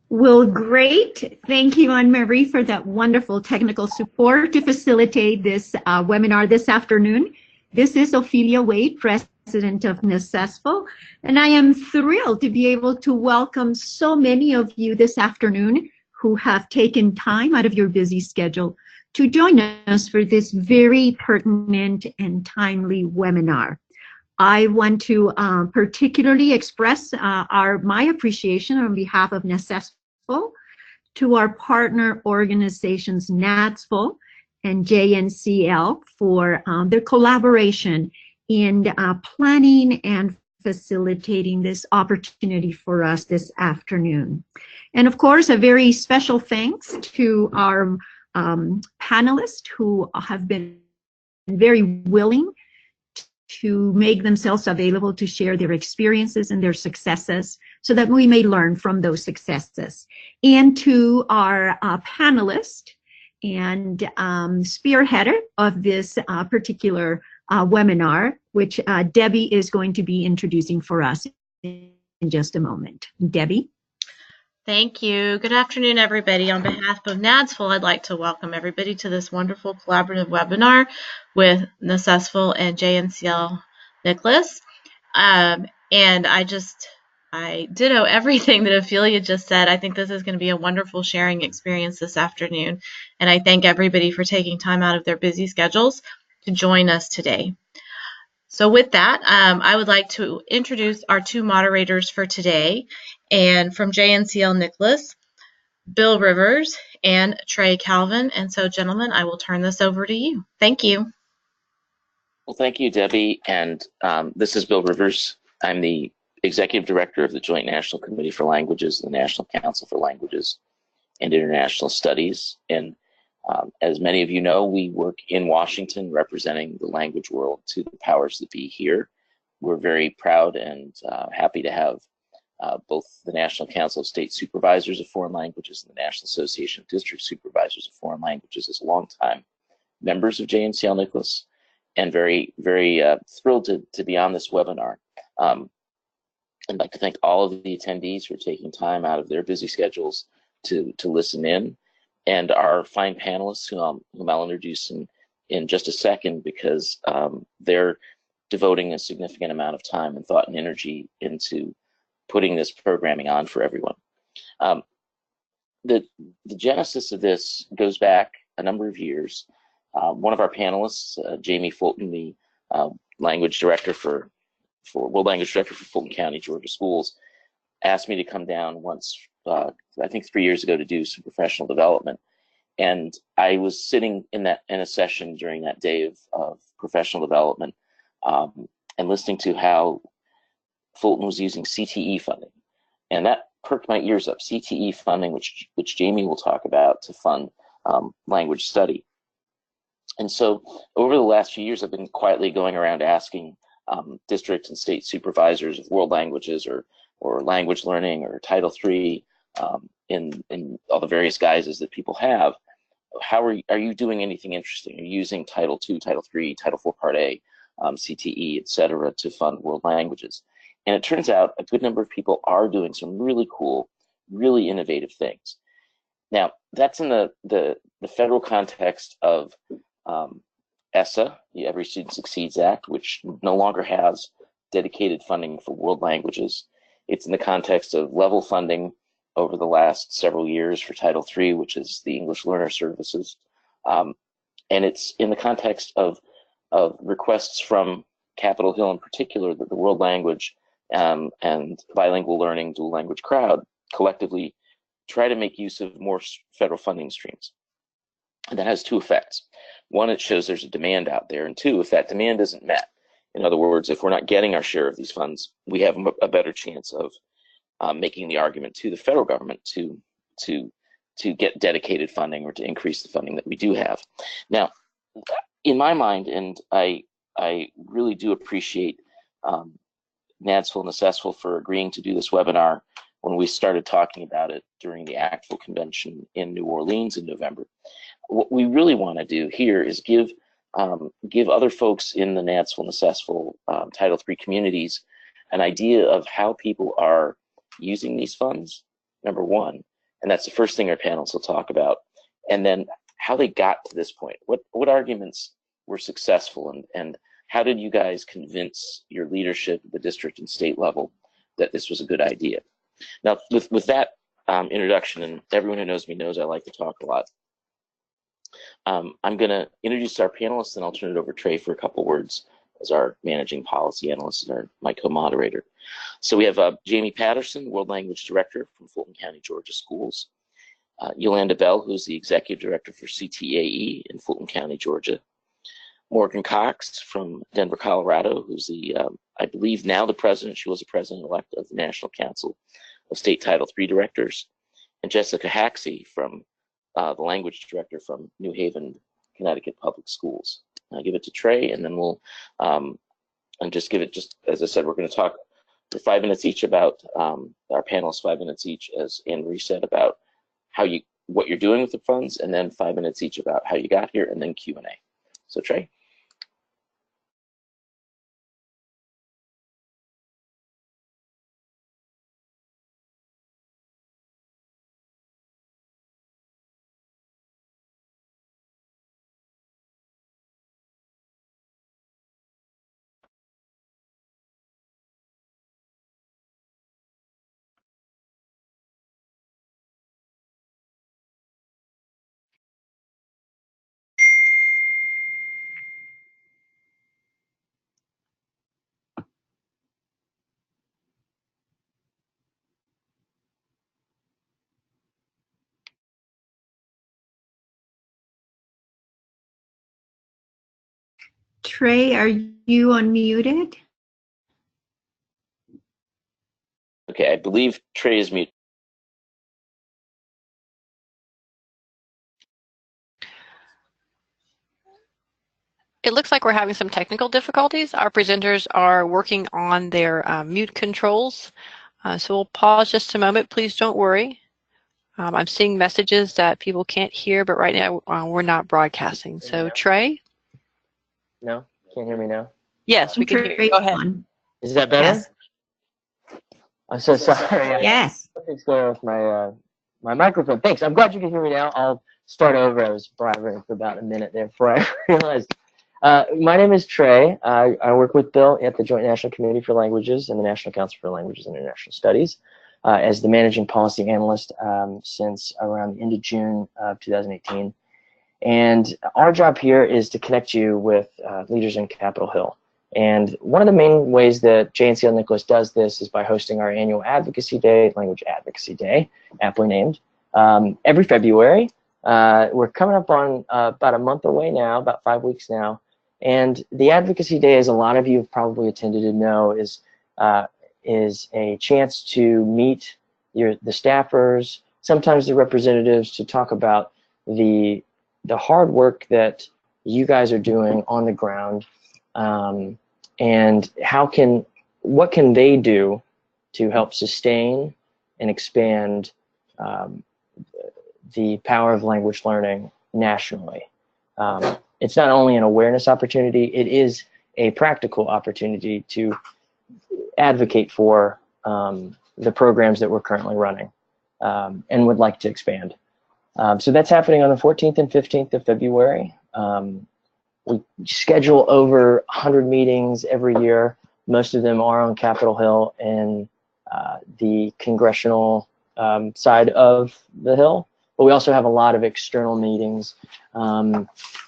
Well, great. Thank you, Anne-Marie, for that wonderful technical support to facilitate this webinar this afternoon. This is Ophelia Wade, President of NACESFL, and I am thrilled to be able to welcome so many of you this afternoon who have taken time out of your busy schedule to join us for this very pertinent and timely webinar. I want to particularly express my appreciation on behalf of NACESFL to our partner organizations NADSFL and JNCL for their collaboration in planning and facilitating this opportunity for us this afternoon. And of course, a very special thanks to our panelists who have been very willing to make themselves available to share their experiences and their successes so that we may learn from those successes. And to our panelist and spearheader of this particular webinar, which Debbie is going to be introducing for us in just a moment. Debbie? Thank you. Good afternoon, everybody. On behalf of NADSFL, I'd like to welcome everybody to this wonderful collaborative webinar with NACESFL and JNCL Nicholas. And I ditto everything that Ophelia just said. I think this is going to be a wonderful sharing experience this afternoon. And I thank everybody for taking time out of their busy schedules to join us today. So with that, I would like to introduce our two moderators for today. And from JNCL Nicholas, Bill Rivers, and Trey Calvin. And so, gentlemen, I will turn this over to you. Thank you. Well, thank you, Debbie. And this is Bill Rivers. I'm the Executive Director of the Joint National Committee for Languages, the National Council for Languages and International Studies. And as many of you know, we work in Washington representing the language world to the powers that be here. We're very proud and happy to have both the National Council of State Supervisors of Foreign Languages and the National Association of District Supervisors of Foreign Languages as longtime members of JNCL Nicholas, and very, very thrilled to be on this webinar. I'd like to thank all of the attendees for taking time out of their busy schedules to listen in, and our fine panelists whom I'll introduce in just a second, because they're devoting a significant amount of time and thought and energy into putting this programming on for everyone. The genesis of this goes back a number of years. One of our panelists, Jamie Fulton, the language director for World Language Director for Fulton County, Georgia Schools, asked me to come down once, I think 3 years ago, to do some professional development. And I was sitting in a session during that day of professional development and listening to how Fulton was using CTE funding. And that perked my ears up. CTE funding, which Jamie will talk about, to fund language study. And so over the last few years, I've been quietly going around asking district and state supervisors of world languages or language learning or Title III in all the various guises that people have, how are you doing anything interesting? Are you using Title II, Title III, Title IV Part A, CTE, et cetera, to fund world languages? And it turns out a good number of people are doing some really cool, really innovative things. Now, that's in the federal context of ESSA, the Every Student Succeeds Act, which no longer has dedicated funding for world languages. It's in the context of level funding over the last several years for Title III, which is the English Learner Services. And it's in the context of requests from Capitol Hill in particular that the world language and bilingual learning, dual language crowd collectively try to make use of more federal funding streams. And that has two effects. One, it shows there's a demand out there, and two, if that demand isn't met, in other words, if we're not getting our share of these funds, we have a better chance of making the argument to the federal government to get dedicated funding or to increase the funding that we do have. Now, in my mind, and I really do appreciate NADSFL and NACESFL for agreeing to do this webinar when we started talking about it during the ACTFL convention in New Orleans in November. What we really want to do here is give give other folks in the NADSville, Necessville Title III communities an idea of how people are using these funds, number one, and that's the first thing our panelists will talk about, and then how they got to this point. What arguments were successful, and how did you guys convince your leadership at the district and state level that this was a good idea? Now, with that introduction, and everyone who knows me knows I like to talk a lot, I'm going to introduce our panelists, and I'll turn it over to Trey for a couple words as our managing policy analyst and my co-moderator. So we have Jamie Patterson, World Language Director from Fulton County, Georgia Schools. Yolanda Bell, who's the Executive Director for CTAE in Fulton County, Georgia. Morgan Cox from Denver, Colorado, who's the, I believe now the president, she was the president-elect of the National Council of State Title III Directors. And Jessica Haxey from the Language Director from New Haven, Connecticut Public Schools. I'll give it to Trey, and then we'll, and just give it, just as I said, we're going to talk for 5 minutes each about, our panelists 5 minutes each, as Anne Marie said, about what you're doing with the funds, and then 5 minutes each about how you got here, and then Q&A. So Trey. Trey, are you unmuted? Okay, I believe Trey is muted. It looks like we're having some technical difficulties. Our presenters are working on their mute controls. So we'll pause just a moment. Please don't worry. I'm seeing messages that people can't hear, but right now we're not broadcasting. So Trey? No? Can't hear me now? Yes, we can hear you. Go ahead. Is that better? Yes. I'm so sorry. Yes. Something's going on with my my microphone. Thanks. I'm glad you can hear me now. I'll start over. I was blabbering for about a minute there before I realized. My name is Trey. I work with Bill at the Joint National Committee for Languages and the National Council for Languages and International Studies as the managing policy analyst since around the end of June of 2018. And our job here is to connect you with leaders in Capitol Hill. And one of the main ways that JNCL Nicholas does this is by hosting our annual Advocacy Day, Language Advocacy Day, aptly named, every February. We're coming up on about a month away now, about 5 weeks now. And the Advocacy Day, as a lot of you have probably attended and know, is a chance to meet the staffers, sometimes the representatives, to talk about the hard work that you guys are doing on the ground, and what can they do to help sustain and expand the power of language learning nationally. It's not only an awareness opportunity, it is a practical opportunity to advocate for the programs that we're currently running and would like to expand. So that's happening on the 14th and 15th of February. We schedule over 100 meetings every year. Most of them are on Capitol Hill and the congressional side of the Hill. But we also have a lot of external meetings,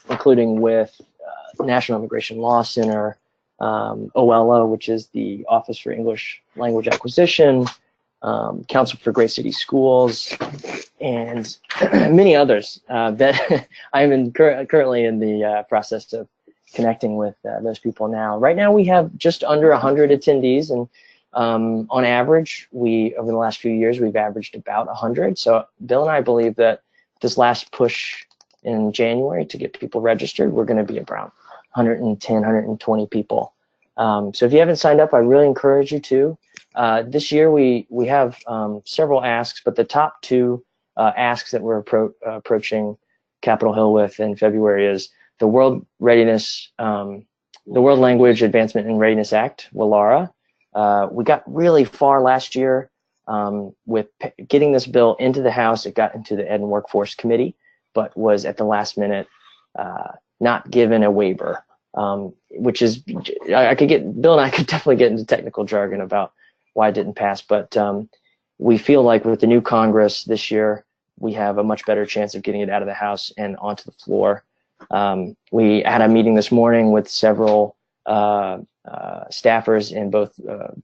including with National Immigration Law Center, OLO, which is the Office for English Language Acquisition, Council for Great City Schools, and many others that I'm currently in the process of connecting with those people now. Right now we have just under 100 attendees, and on average, over the last few years, we've averaged about 100. So Bill and I believe that this last push in January to get people registered, we're going to be around 110, 120 people. So if you haven't signed up, I really encourage you to. This year we have several asks, but the top two asks that we're approaching Capitol Hill with in February is the World Readiness, the World Language Advancement and Readiness Act, WLARA. We got really far last year with getting this bill into the House. It got into the Ed and Workforce Committee, but was at the last minute not given a waiver, which is, Bill and I could definitely get into technical jargon about why it didn't pass, but we feel like with the new Congress this year, we have a much better chance of getting it out of the House and onto the floor. We had a meeting this morning with several staffers in both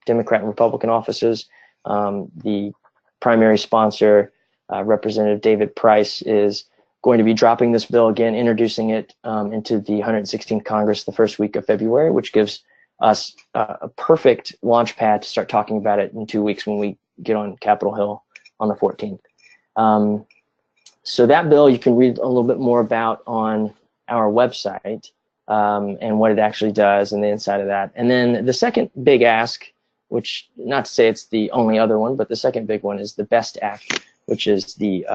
Democrat and Republican offices. The primary sponsor, Representative David Price, is going to be dropping this bill again, introducing it into the 116th Congress the first week of February, which gives us a perfect launch pad to start talking about it in 2 weeks when we get on Capitol Hill on the 14th. So that bill you can read a little bit more about on our website and what it actually does and the inside of that. And then the second big ask, which not to say it's the only other one, but the second big one is the BEST Act, which is the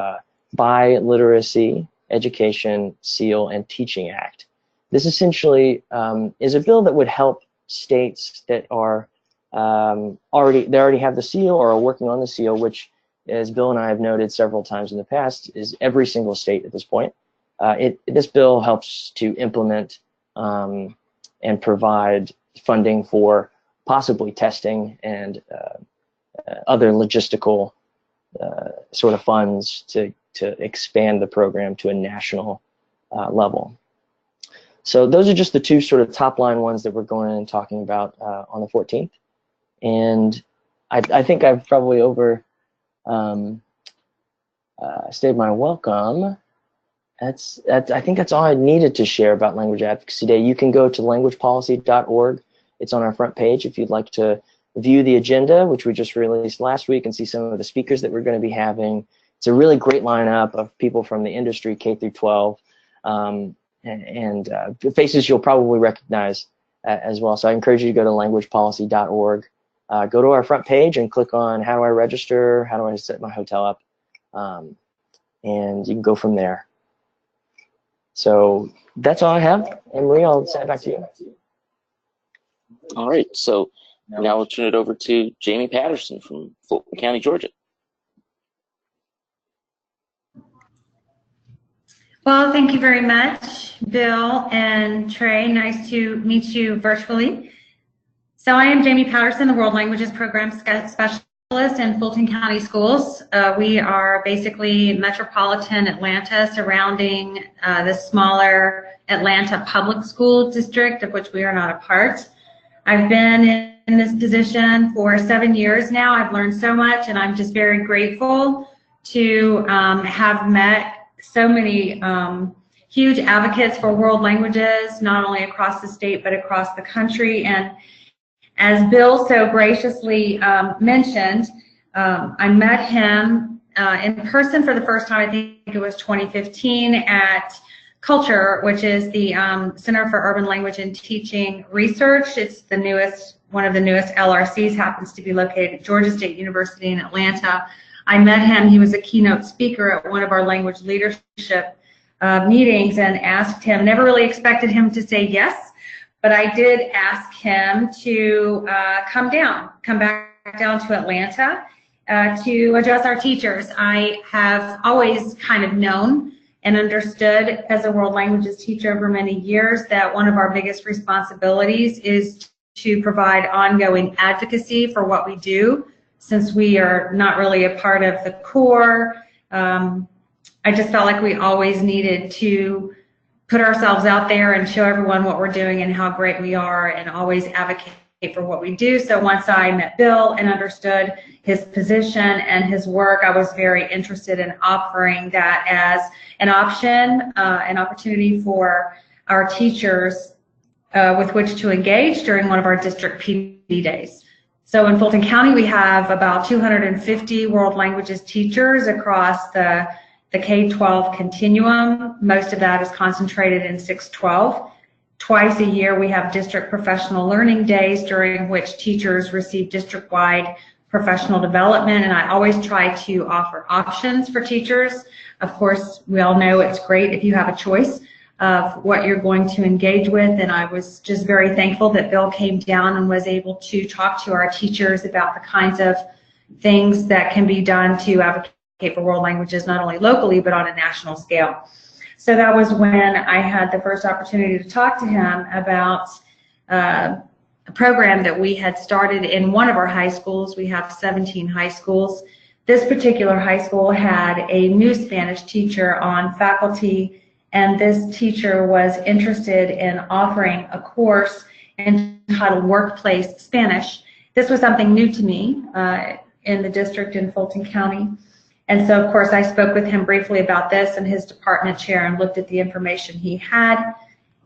Biliteracy, Education, Seal, and Teaching Act. This essentially is a bill that would help states that are already have the seal or are working on the seal, which, as Bill and I have noted several times in the past, is every single state at this point. This bill helps to implement and provide funding for possibly testing and other logistical sort of funds to expand the program to a national level. So those are just the two sort of top line ones that we're going and talking about on the 14th. And I think I've probably stayed my welcome. I think that's all I needed to share about Language Advocacy Day. You can go to languagepolicy.org. It's on our front page if you'd like to view the agenda, which we just released last week, and see some of the speakers that we're going to be having. It's a really great lineup of people from the industry, K through 12, and faces you'll probably recognize as well. So I encourage you to go to languagepolicy.org. Go to our front page and click on how do I register, how do I set my hotel up, and you can go from there. So that's all I have. And Marie, I'll send it back to you. All right, so now we'll turn it over to Jamie Patterson from Fulton County, Georgia. Well, thank you very much, Bill and Trey. Nice to meet you virtually. So I am Jamie Patterson, the World Languages Program Specialist in Fulton County Schools. We are basically metropolitan Atlanta surrounding the smaller Atlanta Public School District, of which we are not a part. I've been in this position for 7 years now. I've learned so much, and I'm just very grateful to have met so many huge advocates for world languages, not only across the state, but across the country. And as Bill so graciously mentioned, I met him in person for the first time, I think it was 2015, at Culture, which is the Center for Urban Language and Teaching Research. It's the newest, one of the newest LRCs, happens to be located at Georgia State University in Atlanta. I met him, he was a keynote speaker at one of our language leadership meetings, and asked him, never really expected him to say yes, but I did ask him to come back down to Atlanta to address our teachers. I have always kind of known and understood as a world languages teacher over many years that one of our biggest responsibilities is to provide ongoing advocacy for what we do, since we are not really a part of the core. I just felt like we always needed to put ourselves out there and show everyone what we're doing and how great we are, and always advocate for what we do. So once I met Bill and understood his position and his work, I was very interested in offering that as an option, an opportunity for our teachers with which to engage during one of our district PD days. So in Fulton County, we have about 250 world languages teachers across the K-12 continuum. Most of that is concentrated in 612. Twice a year, we have district professional learning days, during which teachers receive district-wide professional development, and I always try to offer options for teachers. Of course, we all know it's great if you have a choice, of what you're going to engage with, and I was just very thankful that Bill came down and was able to talk to our teachers about the kinds of things that can be done to advocate for world languages, not only locally, but on a national scale. So that was when I had the first opportunity to talk to him about a program that we had started in one of our high schools. We have 17 high schools. This particular high school had a new Spanish teacher on faculty, and this teacher was interested in offering a course entitled Workplace Spanish. This was something new to me in the district in Fulton County. And so, of course, I spoke with him briefly about this and his department chair and looked at the information he had.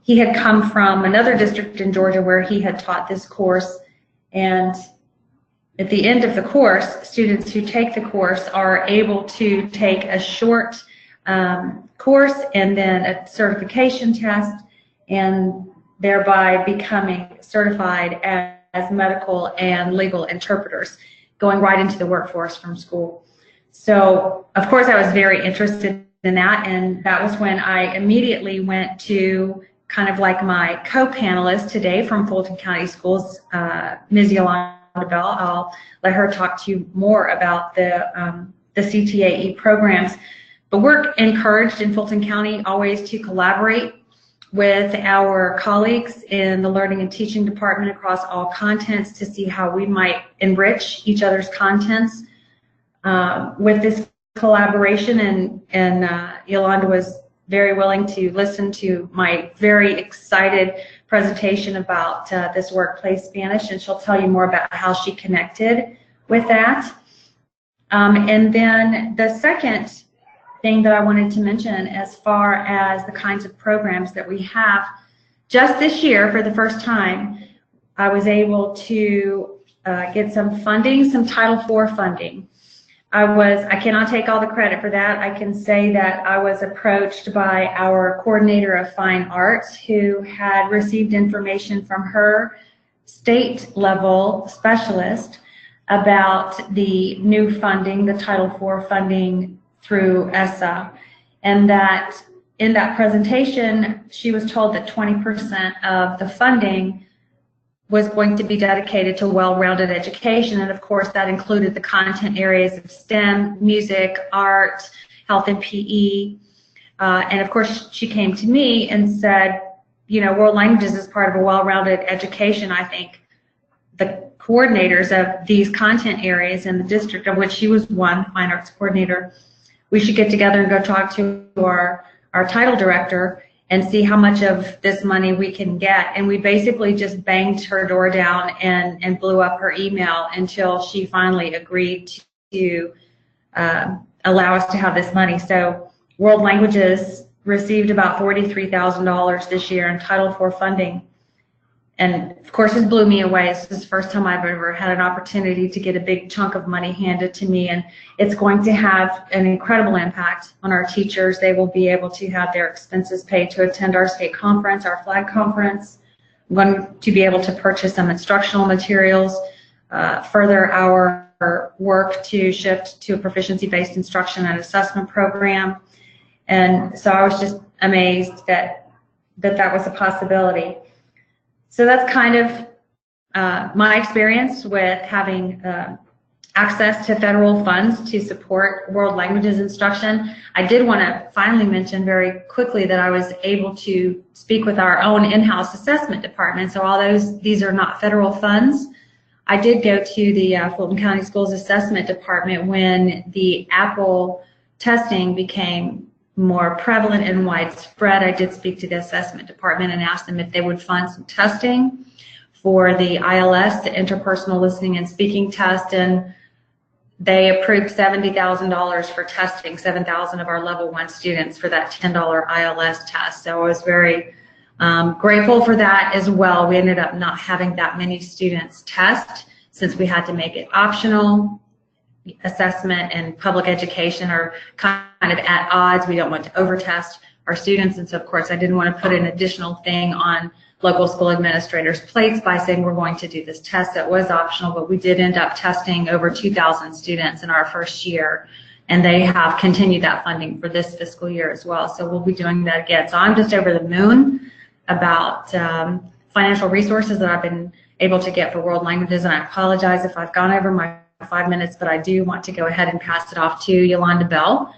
He had come from another district in Georgia where he had taught this course. And at the end of the course, students who take the course are able to take a short course and then a certification test, and thereby becoming certified as medical and legal interpreters, going right into the workforce from school. So, of course, I was very interested in that, and that was when I immediately went to kind of like my co-panelist today from Fulton County Schools, Ms. Yolanda Bell. I'll let her talk to you more about the CTAE programs. But we're encouraged in Fulton County always to collaborate with our colleagues in the Learning and Teaching Department across all contents to see how we might enrich each other's contents. With this collaboration, and Yolanda was very willing to listen to my very excited presentation about this Workplace Spanish, and she'll tell you more about how she connected with that. And then the second thing that I wanted to mention as far as the kinds of programs that we have, just this year for the first time, I was able to get some funding, some Title IV funding. I cannot take all the credit for that. I can say that I was approached by our coordinator of fine arts who had received information from her state level specialist about the new funding, the Title IV funding through ESSA, and that in that presentation, she was told that 20% of the funding was going to be dedicated to well-rounded education, and of course that included the content areas of STEM, music, art, health and PE, and of course she came to me and said, you know, world languages is part of a well-rounded education. I think the coordinators of these content areas in the district, of which she was one, fine arts coordinator, we should get together and go talk to our title director and see how much of this money we can get. And we basically just banged her door down and blew up her email until she finally agreed to allow us to have this money. So World Languages received about $43,000 this year in Title IV funding. And of course, it blew me away. This is the first time I've ever had an opportunity to get a big chunk of money handed to me, and it's going to have an incredible impact on our teachers. They will be able to have their expenses paid to attend our state conference, our flag conference. I'm going to be able to purchase some instructional materials, further our work to shift to a proficiency-based instruction and assessment program. And so I was just amazed that was a possibility. So that's kind of my experience with having access to federal funds to support world languages instruction. I did want to finally mention very quickly that I was able to speak with our own in-house assessment department. So these are not federal funds. I did go to the Fulton County Schools Assessment Department when the Apple testing became more prevalent and widespread. I did speak to the assessment department and asked them if they would fund some testing for the ILS, the interpersonal listening and speaking test, and they approved $70,000 for testing 7,000 of our level 1 students for that $10 ILS test. So I was very grateful for that as well. We ended up not having that many students test since we had to make it optional. Assessment and public education are kind of at odds. We don't want to overtest our students, and so of course I didn't want to put an additional thing on local school administrators' plates by saying we're going to do this test that was optional, but we did end up testing over 2,000 students in our first year and they have continued that funding for this fiscal year as well. So we'll be doing that again. So I'm just over the moon about financial resources that I've been able to get for world languages, and I apologize if I've gone over my 5 minutes, but I do want to go ahead and pass it off to Yolanda Bell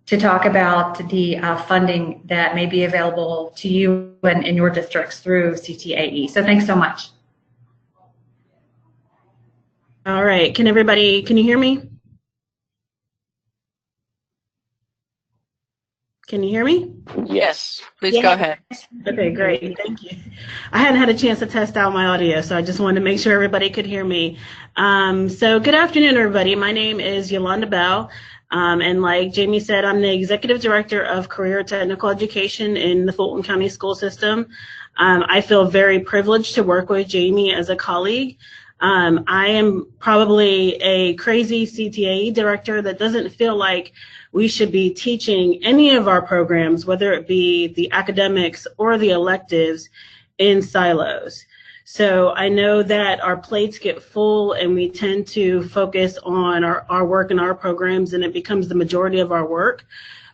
to talk about the funding that may be available to you and in your districts through CTAE. So thanks so much. All right, can you hear me? Can you hear me? Yes. Please go ahead. Okay, great. Thank you. I hadn't had a chance to test out my audio, so I just wanted to make sure everybody could hear me. So good afternoon, everybody. My name is Yolanda Bell, and like Jamie said, I'm the Executive Director of Career Technical Education in the Fulton County School System. I feel very privileged to work with Jamie as a colleague. I am probably a crazy CTAE director that doesn't feel like we should be teaching any of our programs, whether it be the academics or the electives, in silos. So I know that our plates get full and we tend to focus on our work and our programs, and it becomes the majority of our work.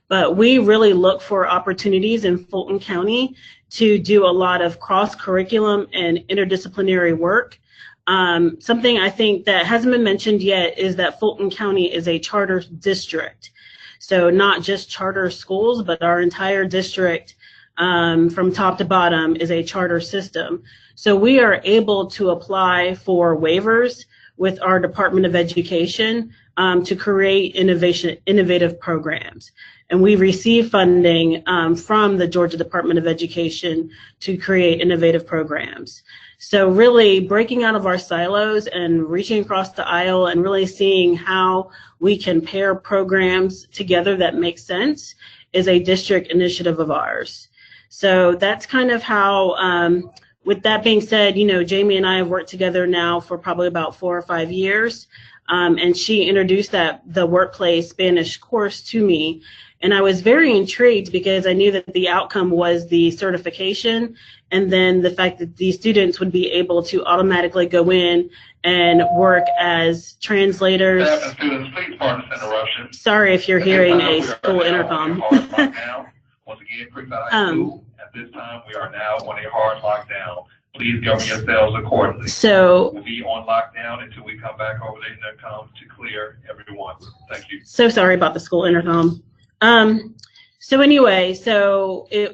But we really look for opportunities in Fulton County to do a lot of cross-curriculum and interdisciplinary work. Something I think that hasn't been mentioned yet is that Fulton County is a charter district. So not just charter schools, but our entire district from top to bottom is a charter system. So we are able to apply for waivers with our Department of Education to create innovative programs. And we receive funding from the Georgia Department of Education to create innovative programs. So really breaking out of our silos and reaching across the aisle and really seeing how we can pair programs together that make sense is a district initiative of ours. So that's kind of how, with that being said, you know, Jamie and I have worked together now for probably about 4 or 5 years. And she introduced the workplace Spanish course to me. And I was very intrigued because I knew that the outcome was the certification, and then the fact that these students would be able to automatically go in and work as translators. Students, please pardon this interruption. Sorry if you're hearing a school intercom. Once again, Creekside High School, at this time we are now on a hard lockdown. Please govern yourselves accordingly. So we'll be on lockdown until we come back over the intercom to clear everyone. Thank you. So sorry about the school intercom. So anyway,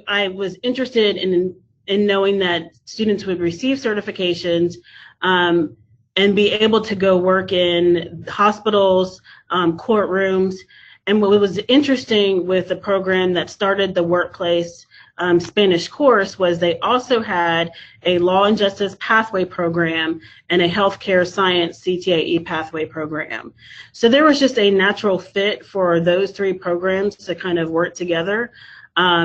I was interested in knowing that students would receive certifications and be able to go work in hospitals, courtrooms. And what was interesting with the program that started the workplace Spanish course was they also had a law and justice pathway program and a healthcare science CTAE pathway program. So there was just a natural fit for those 3 programs to kind of work together.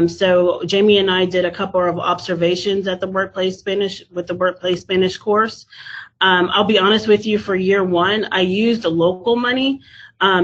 So Jamie and I did a couple of observations at the workplace Spanish course. I'll be honest with you, for year 1, I used local money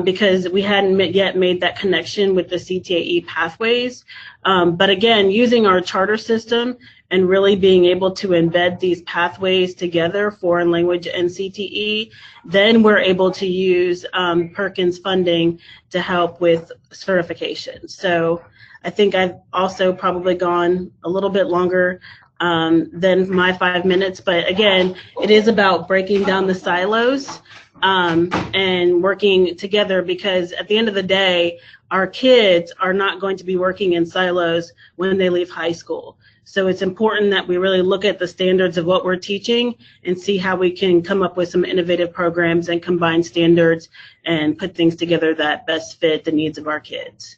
because we hadn't yet made that connection with the CTAE pathways. But again, using our charter system and really being able to embed these pathways together, foreign language and CTE, then we're able to use Perkins funding to help with certification. So I think I've also probably gone a little bit longer than my 5 minutes, but again, it is about breaking down the silos and working together, because at the end of the day, our kids are not going to be working in silos when they leave high school. So it's important that we really look at the standards of what we're teaching and see how we can come up with some innovative programs and combine standards and put things together that best fit the needs of our kids.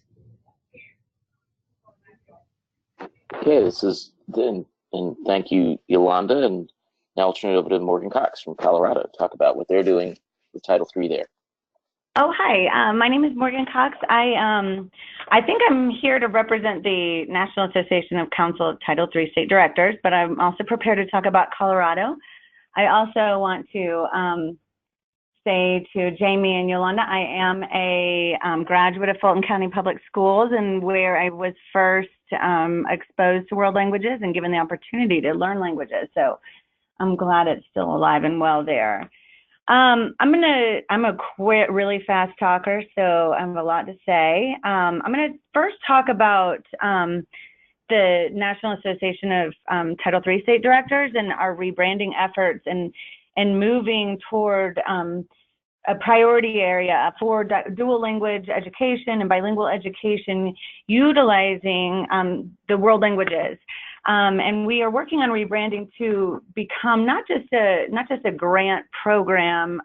Okay, this is then, and thank you, Yolanda. And now I'll turn it over to Morgan Cox from Colorado to talk about what they're doing with Title III there. Oh, hi. My name is Morgan Cox. I think I'm here to represent the National Association of Council of Title III State Directors, but I'm also prepared to talk about Colorado. I also want to say to Jamie and Yolanda, I am a graduate of Fulton County Public Schools, and where I was first exposed to world languages and given the opportunity to learn languages. So I'm glad it's still alive and well there. I'm a really fast talker, so I have a lot to say. I'm gonna first talk about the National Association of Title III State Directors and our rebranding efforts and moving toward a priority area for dual language education and bilingual education, utilizing the world languages. And we are working on rebranding to become not just a grant program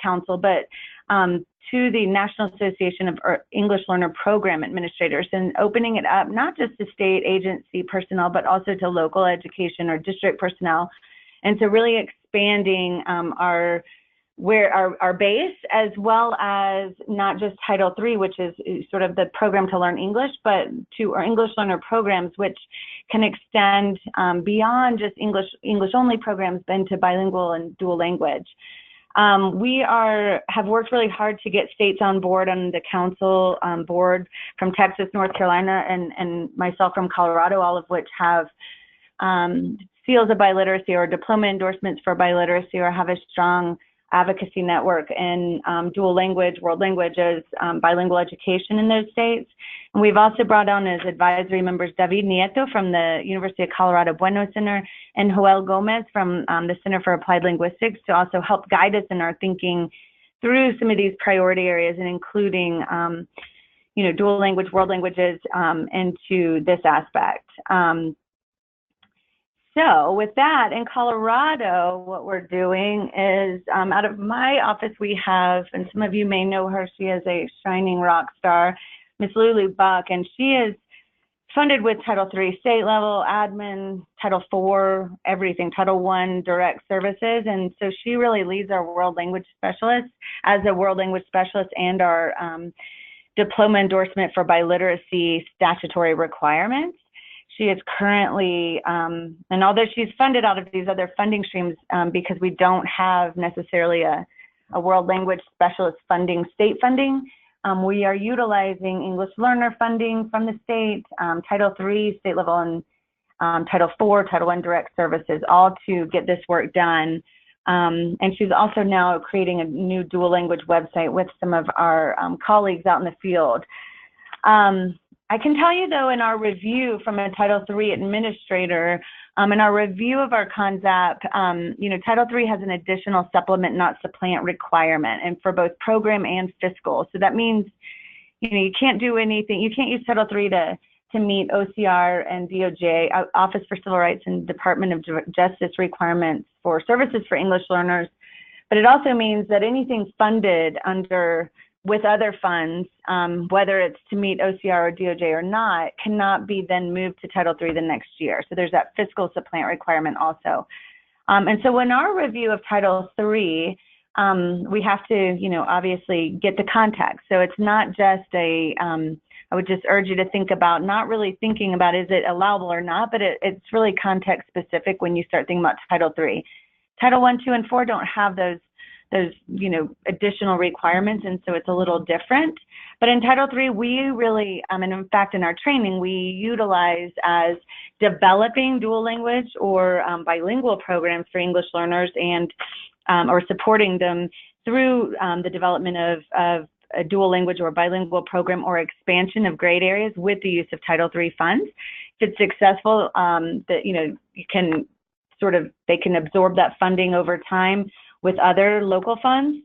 council, but to the National Association of English Learner Program Administrators, and opening it up not just to state agency personnel, but also to local education or district personnel, and so really expanding our base, as well as not just Title III, which is sort of the program to learn English, but to our English learner programs, which can extend beyond just English only programs, then to bilingual and dual language. We have worked really hard to get states on board on the council board, from Texas, North Carolina, and myself from Colorado, all of which have seals of biliteracy or diploma endorsements for biliteracy, or have a strong advocacy network in dual language, world languages, bilingual education in those states. And we've also brought on as advisory members David Nieto from the University of Colorado Bueno Center and Joel Gomez from the Center for Applied Linguistics to also help guide us in our thinking through some of these priority areas, and including dual language, world languages into this aspect. So with that, in Colorado, what we're doing is, out of my office, we have, and some of you may know her, she is a shining rock star, Miss Lulu Buck, and she is funded with Title III state level, admin, Title IV, everything, Title I direct services. And so she really leads our world language specialists as a world language specialist, and our diploma endorsement for biliteracy statutory requirements. She is currently, and although she's funded out of these other funding streams, because we don't have necessarily a world language specialist funding, state funding, we are utilizing English learner funding from the state, Title III state level, and Title IV, Title I direct services, all to get this work done. And she's also now creating a new dual language website with some of our colleagues out in the field. I can tell you, though, in our review from a Title III administrator, in our review of our CONSAP, Title III has an additional supplement, not supplant requirement, and for both program and fiscal. So that means, you can't do anything. You can't use Title III to meet OCR and DOJ, Office for Civil Rights and Department of Justice requirements for services for English learners. But it also means that anything funded with other funds, whether it's to meet OCR or DOJ or not, cannot be then moved to Title III the next year. So there's that fiscal supplant requirement also. And so in our review of Title III, we have to, obviously get the context. So it's not just I would just urge you to think about, not really thinking about is it allowable or not, but it's really context specific when you start thinking about Title III. Title I, II, and IV don't have those additional requirements, and so it's a little different. But in Title III, we really, and in fact, in our training, we utilize as developing dual language or bilingual programs for English learners, and or supporting them through the development of a dual language or bilingual program, or expansion of grade areas with the use of Title III funds. If it's successful, you can they can absorb that funding over time with other local funds.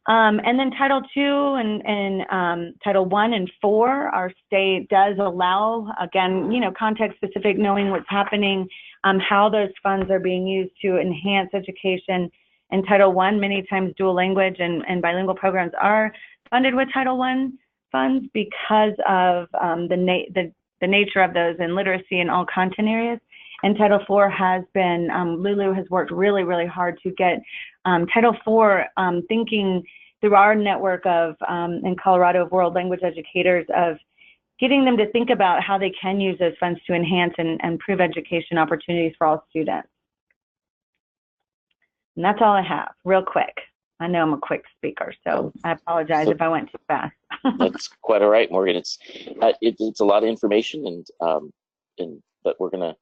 And then Title II and Title I and IV, our state does allow, again, context specific, knowing what's happening, how those funds are being used to enhance education. In Title I, many times dual language and bilingual programs are funded with Title I funds because of the nature of those in literacy and all content areas. And Title IV has been, Lulu has worked really, really hard to get Title IV thinking through our network of, in Colorado, of world language educators, of getting them to think about how they can use those funds to enhance and improve education opportunities for all students. And that's all I have, real quick. I know I'm a quick speaker, so I apologize if I went too fast. That's quite all right, Morgan. It's a lot of information, but we're gonna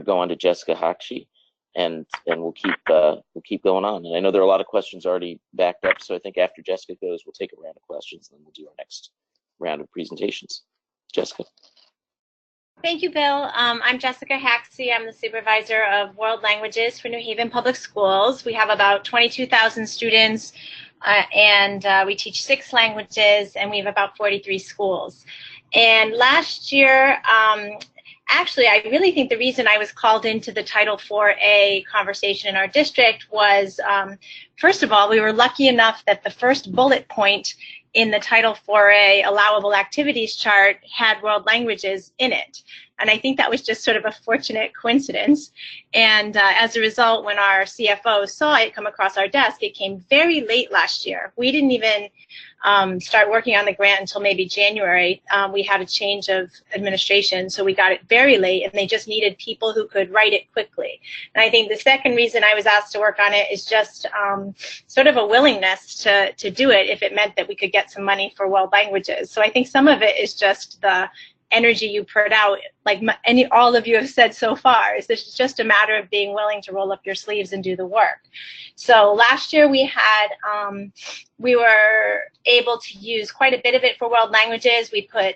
go on to Jessica Hakshi, and we'll keep going on. And I know there are a lot of questions already backed up, so I think after Jessica goes, we'll take a round of questions, and then we'll do our next round of presentations. Jessica. Thank you, Bill. I'm Jessica Haxey. I'm the supervisor of world languages for New Haven Public Schools. We have about 22,000 students, and we teach 6 languages, and we have about 43 schools. And last year, actually, I really think the reason I was called into the Title IV-A conversation in our district was, first of all, we were lucky enough that the first bullet point in the Title IV-A allowable activities chart had world languages in it. And I think that was just sort of a fortunate coincidence. And as a result, when our CFO saw it come across our desk, it came very late last year. We didn't even start working on the grant until maybe January. We had a change of administration, so we got it very late, and they just needed people who could write it quickly. And I think the second reason I was asked to work on it is just sort of a willingness to do it if it meant that we could get some money for world languages. So I think some of it is just the energy you put out, like all of you have said so far, is this is just a matter of being willing to roll up your sleeves and do the work. So last year we had, we were able to use quite a bit of it for world languages. We put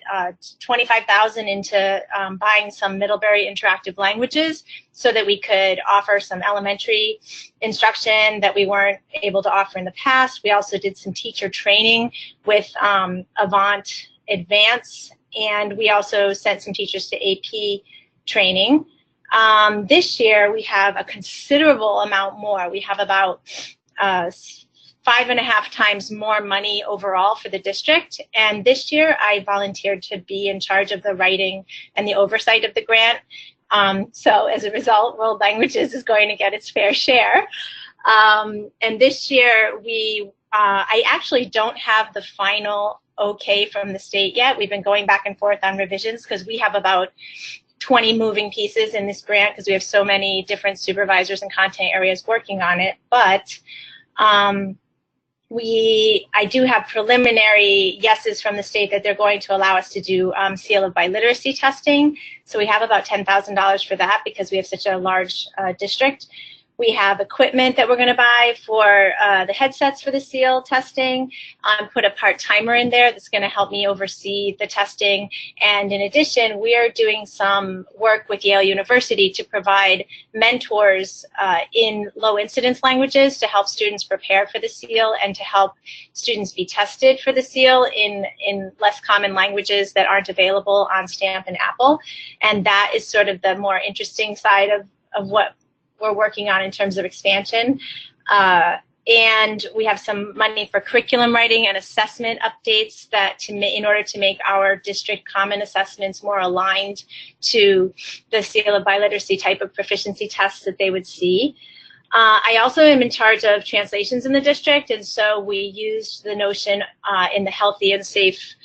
25,000 into buying some Middlebury Interactive Languages so that we could offer some elementary instruction that we weren't able to offer in the past. We also did some teacher training with Avant Advance, and we also sent some teachers to AP training. This year, we have a considerable amount more. We have about 5.5 times more money overall for the district. And this year, I volunteered to be in charge of the writing and the oversight of the grant. So as a result, World Languages is going to get its fair share. And this year, I actually don't have the final okay from the state yet. We've been going back and forth on revisions because we have about 20 moving pieces in this grant because we have so many different supervisors and content areas working on it. But I do have preliminary yeses from the state that they're going to allow us to do seal of biliteracy testing. So we have about $10,000 for that because we have such a large district. We have equipment that we're going to buy for the headsets for the seal testing. Put a part-timer in there that's going to help me oversee the testing. And in addition, we are doing some work with Yale University to provide mentors in low-incidence languages to help students prepare for the seal and to help students be tested for the seal in less common languages that aren't available on STAMP and Apple. And that is sort of the more interesting side of what we're working on in terms of expansion. And we have some money for curriculum writing and assessment updates in order to make our district common assessments more aligned to the seal of biliteracy type of proficiency tests that they would see. I also am in charge of translations in the district, and so we used the notion in the safe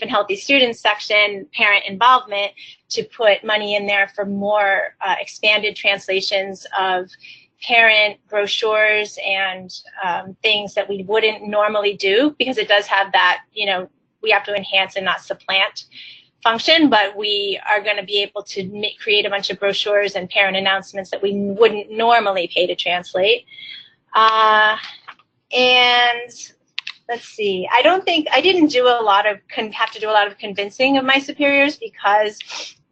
and healthy students section, parent involvement, to put money in there for more expanded translations of parent brochures and things that we wouldn't normally do, because it does have that, we have to enhance and not supplant function, but we are going to be able to create a bunch of brochures and parent announcements that we wouldn't normally pay to translate. And let's see, I didn't do have to do a lot of convincing of my superiors because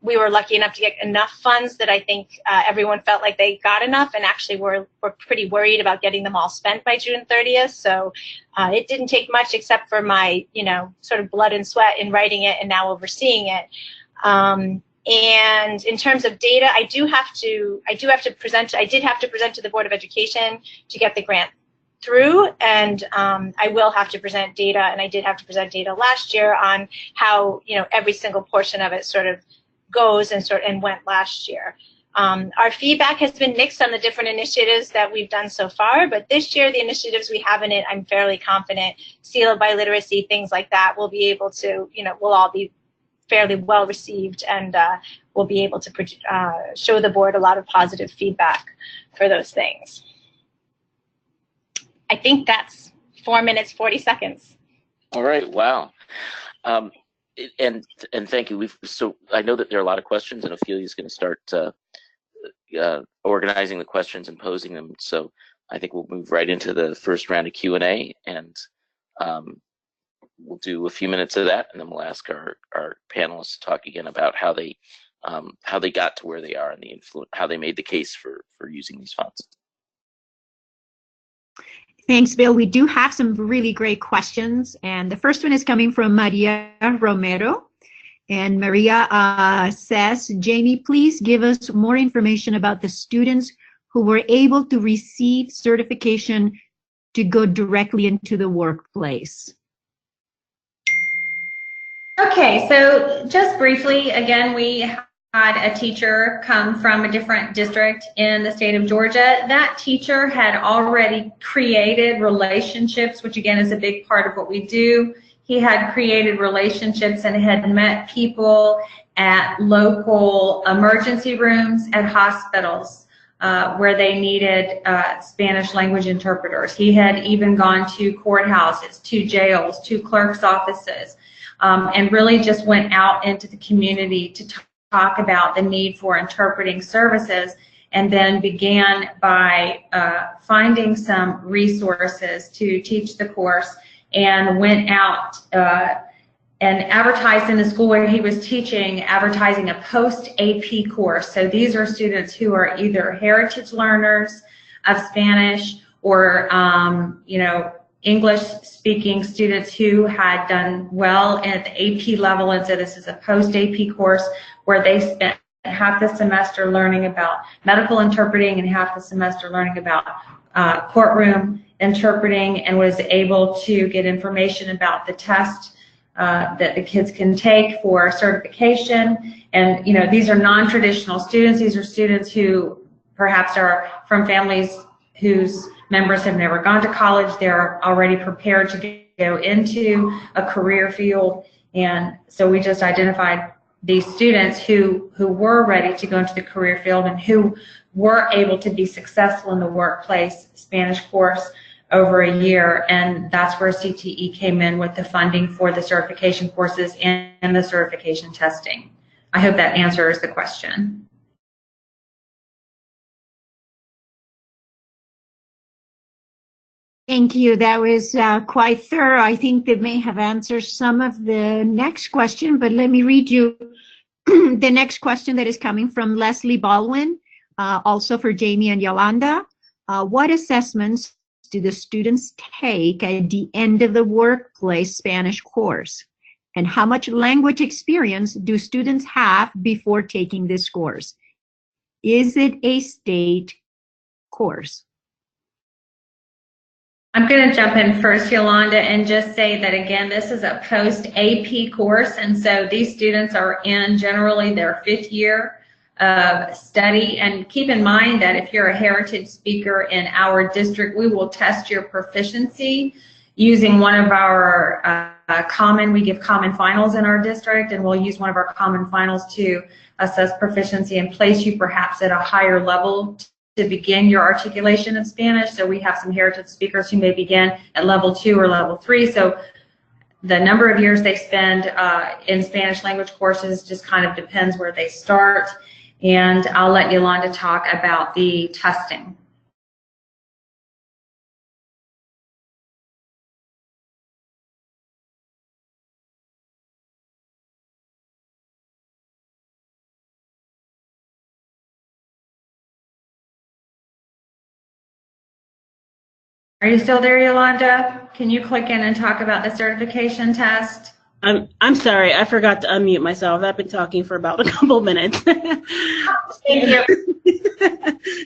we were lucky enough to get enough funds that I think everyone felt like they got enough, and actually we're pretty worried about getting them all spent by June 30th. So it didn't take much except for my, sort of blood and sweat in writing it and now overseeing it. And in terms of data, I did have to present to the Board of Education to get the grant through, and I will have to present data, and I did have to present data last year on how, every single portion of it sort of goes and went last year. Our feedback has been mixed on the different initiatives that we've done so far, but this year the initiatives we have in it, I'm fairly confident, seal of biliteracy, things like that, will be able to, will all be fairly well received, and we'll be able to show the board a lot of positive feedback for those things. I think that's 4 minutes, 40 seconds. All right, wow. And thank you. So I know that there are a lot of questions, and Ophelia's going to start organizing the questions and posing them. So I think we'll move right into the first round of Q&A, and we'll do a few minutes of that, and then we'll ask our panelists to talk again about how they got to where they are and how they made the case for using these funds. Thanks, Bill. We do have some really great questions, and the first one is coming from Maria Romero. And Maria says, Jamie, please give us more information about the students who were able to receive certification to go directly into the workplace. Okay, so just briefly, again, we had a teacher come from a different district in the state of Georgia. That teacher had already created relationships, which again is a big part of what we do. He had created relationships and had met people at local emergency rooms, at hospitals where they needed Spanish language interpreters. He had even gone to courthouses, to jails, to clerks' offices, and really just went out into the community to talk about the need for interpreting services, and then began by finding some resources to teach the course, and went out and advertised in the school where he was teaching, advertising a post-AP course. So these are students who are either heritage learners of Spanish or, English-speaking students who had done well at the AP level, and so this is a post-AP course where they spent half the semester learning about medical interpreting and half the semester learning about courtroom interpreting, and was able to get information about the test that the kids can take for certification. And these are non-traditional students. These are students who perhaps are from families whose members have never gone to college. They're already prepared to go into a career field, and so we just identified these students who were ready to go into the career field and who were able to be successful in the workplace Spanish course over a year, and that's where CTE came in with the funding for the certification courses and the certification testing. I hope that answers the question. Thank you. That was quite thorough. I think that may have answered some of the next question, but let me read you the next question that is coming from Leslie Baldwin, also for Jamie and Yolanda. What assessments do the students take at the end of the workplace Spanish course? And how much language experience do students have before taking this course? Is it a state course? I'm going to jump in first, Yolanda, and just say that, again, this is a post-AP course, and so these students are in generally their 5th year of study. And keep in mind that if you're a heritage speaker in our district, we will test your proficiency using one of our we give common finals in our district, and we'll use one of our common finals to assess proficiency and place you perhaps at a higher level to begin your articulation of Spanish. So we have some heritage speakers who may begin at level 2 or level 3. So the number of years they spend in Spanish language courses just kind of depends where they start. And I'll let Yolanda talk about the testing. Are you still there, Yolanda? Can you click in and talk about the certification test? I'm sorry, I forgot to unmute myself. I've been talking for about a couple minutes. Thank you.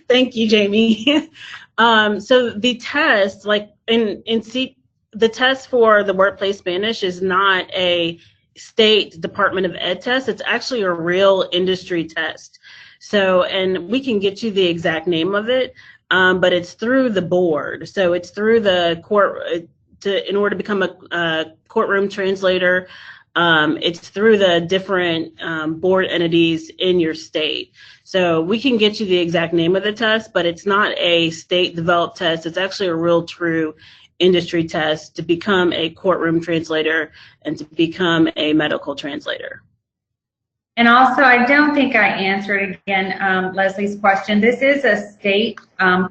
Thank you, Jamie. So the test, like the test for the workplace Spanish is not a state Department of Ed test. It's actually a real industry test. So, and we can get you the exact name of it. But it's through the board. So it's through the court in order to become a courtroom translator. It's through the different board entities in your state. So we can get you the exact name of the test, but it's not a state developed test. It's actually a real true industry test to become a courtroom translator and to become a medical translator. And also, I don't think I answered again Leslie's question. This is a state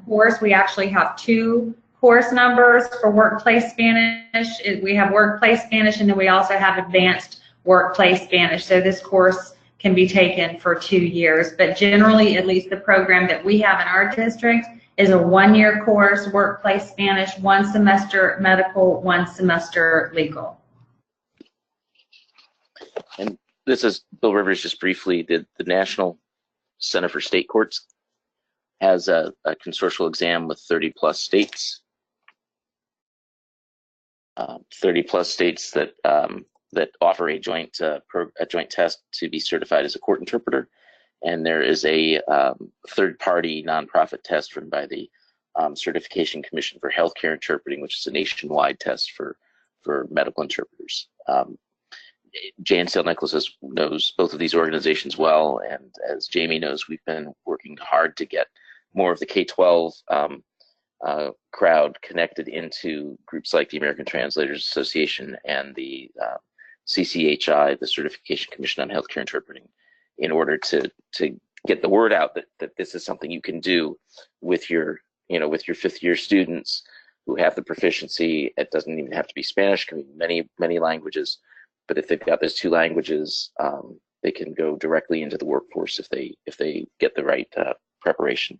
course. We actually have 2 course numbers for workplace Spanish. We have workplace Spanish, and then we also have advanced workplace Spanish. So this course can be taken for 2 years. But generally, at least the program that we have in our district is a 1-year course, workplace Spanish, 1 semester medical, 1 semester legal. And this is Bill Rivers. Just briefly, the National Center for State Courts has a consortial exam with 30 plus states. 30 plus states that that offer a joint test to be certified as a court interpreter, and there is a third-party nonprofit test run by the Certification Commission for Healthcare Interpreting, which is a nationwide test for medical interpreters. JNCL Nicholas knows both of these organizations well, and as Jamie knows, we've been working hard to get more of the K-12 crowd connected into groups like the American Translators Association and the CCHI, the Certification Commission on Healthcare Interpreting, in order to get the word out that this is something you can do with your with your 5th-year students who have the proficiency. It doesn't even have to be Spanish; it can be many languages. But if they've got those 2 languages, they can go directly into the workforce if they get the right preparation.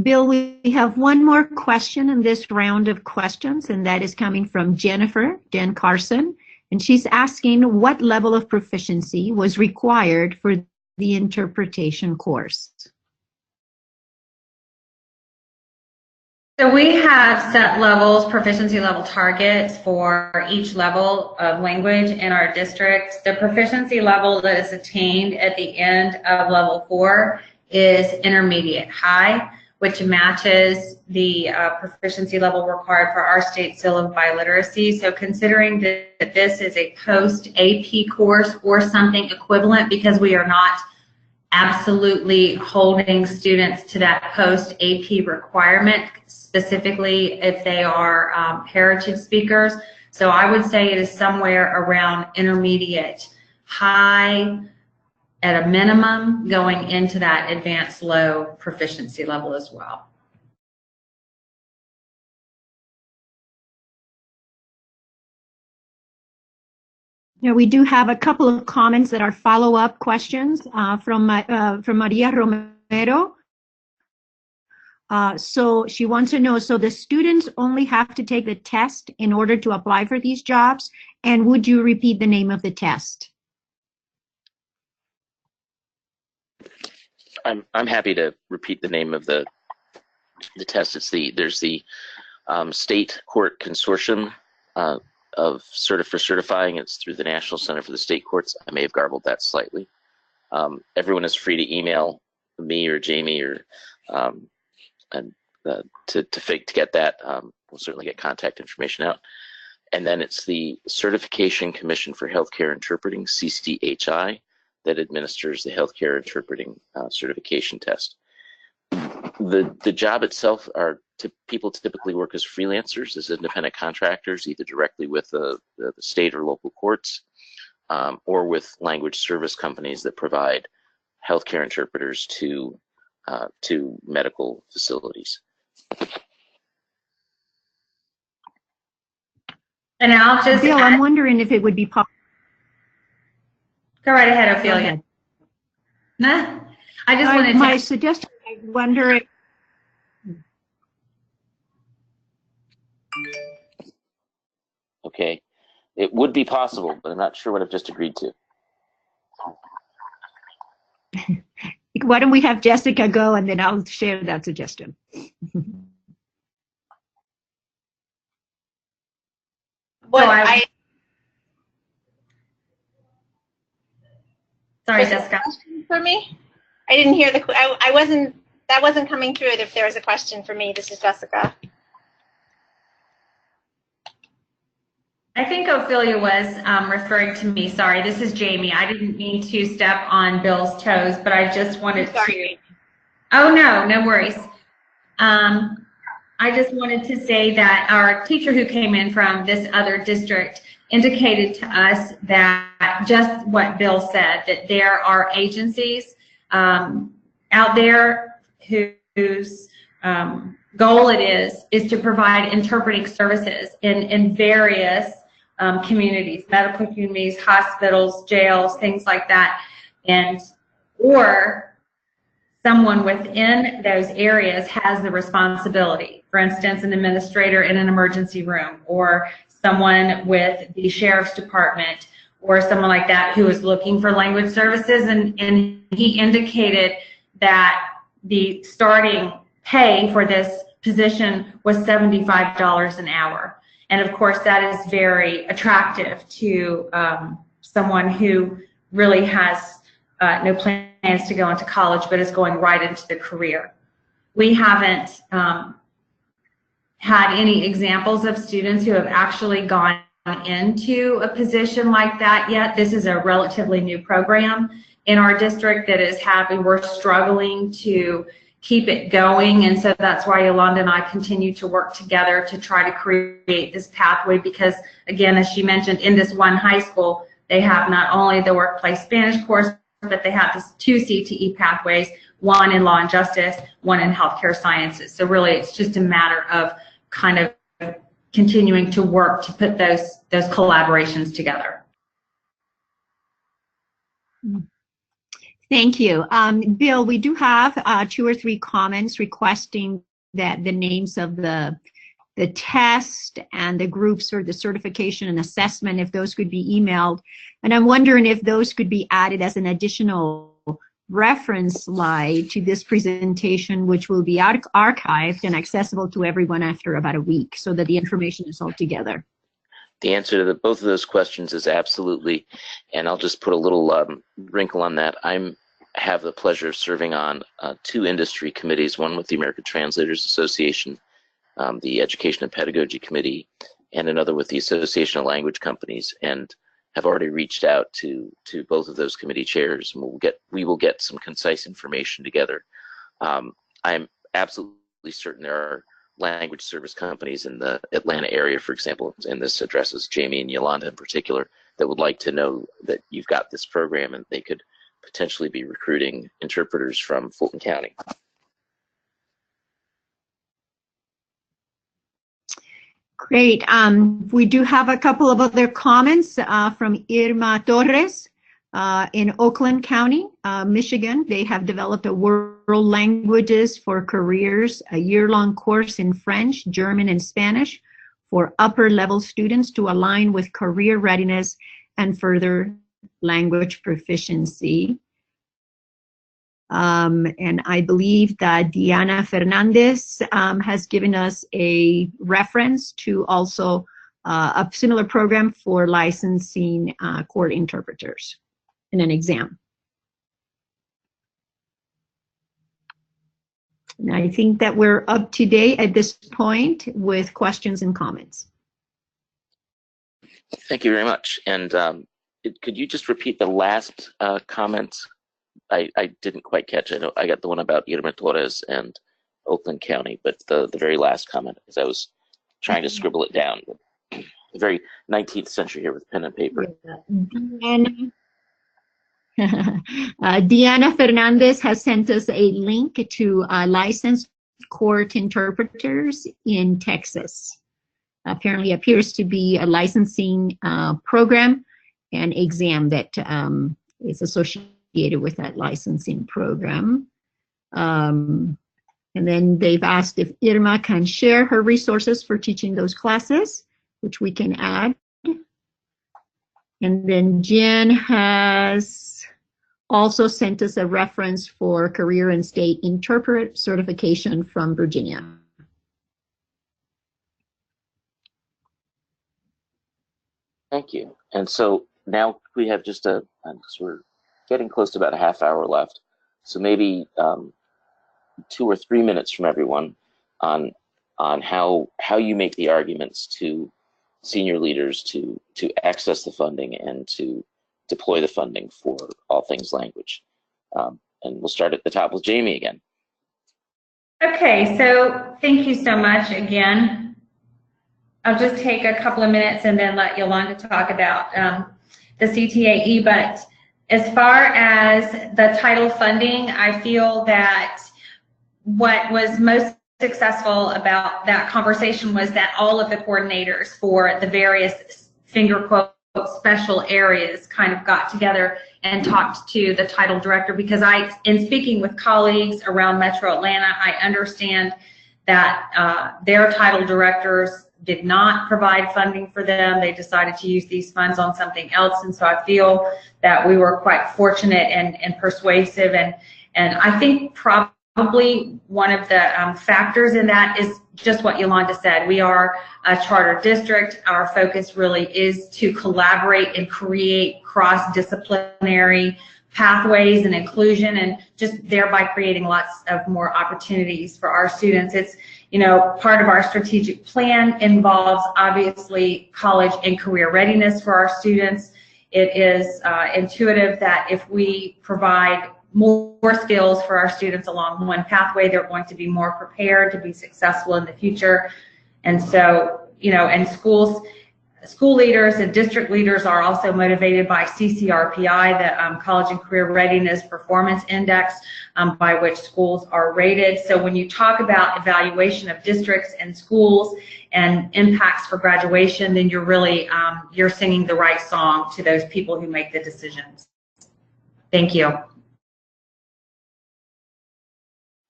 Bill, we have one more question in this round of questions, and that is coming from Jennifer Jen Carson, and she's asking what level of proficiency was required for the interpretation course. So we have set levels, proficiency level targets for each level of language in our district. The proficiency level that is attained at the end of level 4 is intermediate high, which matches the proficiency level required for our state seal of biliteracy. So considering that this is a post-AP course or something equivalent, because we are not absolutely holding students to that post-AP requirement, specifically if they are heritage speakers. So I would say it is somewhere around intermediate high at a minimum, going into that advanced low proficiency level as well. Now, we do have a couple of comments that are follow-up questions from Maria Romero. So she wants to know, so the students only have to take the test in order to apply for these jobs? And would you repeat the name of the test? I'm happy to repeat the name of the test. There's the State Court Consortium for certifying. It's through the National Center for the State Courts. I may have garbled that slightly. Everyone is free to email me or Jamie or to get that. We'll certainly get contact information out. And then it's the Certification Commission for Healthcare Interpreting, CCHI, that administers the healthcare interpreting certification test. The job itself people typically work as freelancers, as independent contractors, either directly with the state or local courts, or with language service companies that provide healthcare interpreters to medical facilities. And I'll just Bill, I'm wondering if it would be possible. Go right ahead, Ophelia. Nah, I just wanted my suggestion. I wonder if. Okay, it would be possible, but I'm not sure what I've just agreed to. Why don't we have Jessica go, and then I'll share that suggestion. Well, Sorry, Jessica. For me, I didn't hear that wasn't coming through. If there was a question for me, this is Jessica. I think Ophelia was referring to me. Sorry, this is Jamie. I didn't mean to step on Bill's toes, but I just wanted to. Oh, no worries. I just wanted to say that our teacher who came in from this other district indicated to us that just what Bill said, that there are agencies out there whose goal it is to provide interpreting services in various communities, medical communities, hospitals, jails, things like that, or someone within those areas has the responsibility. For instance, an administrator in an emergency room, or someone with the sheriff's department, or someone like that who is looking for language services, and he indicated that the starting pay for this position was $75 an hour. And of course, that is very attractive to someone who really has no plans to go into college, but is going right into the career. We haven't had any examples of students who have actually gone into a position like that yet. This is a relatively new program in our district that is happening. We're struggling to keep it going, and so that's why Yolanda and I continue to work together to try to create this pathway, because again, as she mentioned, in this one high school, they have not only the workplace Spanish course, but they have these 2 CTE pathways, one in law and justice, one in healthcare sciences. So really, it's just a matter of kind of continuing to work to put those collaborations together. Thank you. Bill, we do have 2 or 3 comments requesting that the names of the test and the groups or the certification and assessment, if those could be emailed. And I'm wondering if those could be added as an additional reference slide to this presentation, which will be archived and accessible to everyone after about a week, so that the information is all together. The answer to both of those questions is absolutely, and I'll just put a little wrinkle on that. I have the pleasure of serving on 2 industry committees, one with the American Translators Association, the Education and Pedagogy Committee, and another with the Association of Language Companies, and have already reached out to both of those committee chairs, and we will get some concise information together. I'm absolutely certain there are language service companies in the Atlanta area, for example, and this addresses Jamie and Yolanda in particular, that would like to know that you've got this program and they could potentially be recruiting interpreters from Fulton County. Great. We do have a couple of other comments from Irma Torres in Oakland County, Michigan. They have developed a World Languages for Careers, a year-long course in French, German, and Spanish for upper-level students to align with career readiness and further language proficiency. And I believe that Diana Fernandez has given us a reference to also a similar program for licensing court interpreters in an exam. And I think that we're up to date at this point with questions and comments. Thank you very much. And could you just repeat the last comments? I didn't quite catch it. I got the one about Irma Torres and Oakland County, but the very last comment, because I was trying to scribble it down. Very 19th century here with pen and paper. Diana Fernandez has sent us a link to licensed court interpreters in Texas. Apparently appears to be a licensing program and exam that is associated with that licensing program. And then they've asked if Irma can share her resources for teaching those classes, which we can add. And then Jen has also sent us a reference for career and state interpret certification from Virginia. Thank you. And so now we have just so we're getting close to about a half hour left. So maybe 2 or 3 minutes from everyone on how you make the arguments to senior leaders to access the funding and to deploy the funding for all things language. And we'll start at the top with Jamie again. Okay, so thank you so much again. I'll just take a couple of minutes and then let Yolanda talk about the CTAE. But as far as the title funding, I feel that what was most successful about that conversation was that all of the coordinators for the various finger quote special areas kind of got together and talked to the title director, because in speaking with colleagues around Metro Atlanta, I understand that their title directors did not provide funding for them. They decided to use these funds on something else. And so I feel that we were quite fortunate and persuasive. And I think probably one of the factors in that is just what Yolanda said. We are a charter district. Our focus really is to collaborate and create cross-disciplinary pathways and inclusion, and just thereby creating lots of more opportunities for our students. It's, part of our strategic plan involves obviously college and career readiness for our students. It is intuitive that if we provide more skills for our students along one pathway, they're going to be more prepared to be successful in the future. And so, and school leaders and district leaders are also motivated by CCRPI, the College and Career Readiness Performance Index, by which schools are rated. So when you talk about evaluation of districts and schools and impacts for graduation, then you're really, you're singing the right song to those people who make the decisions. Thank you.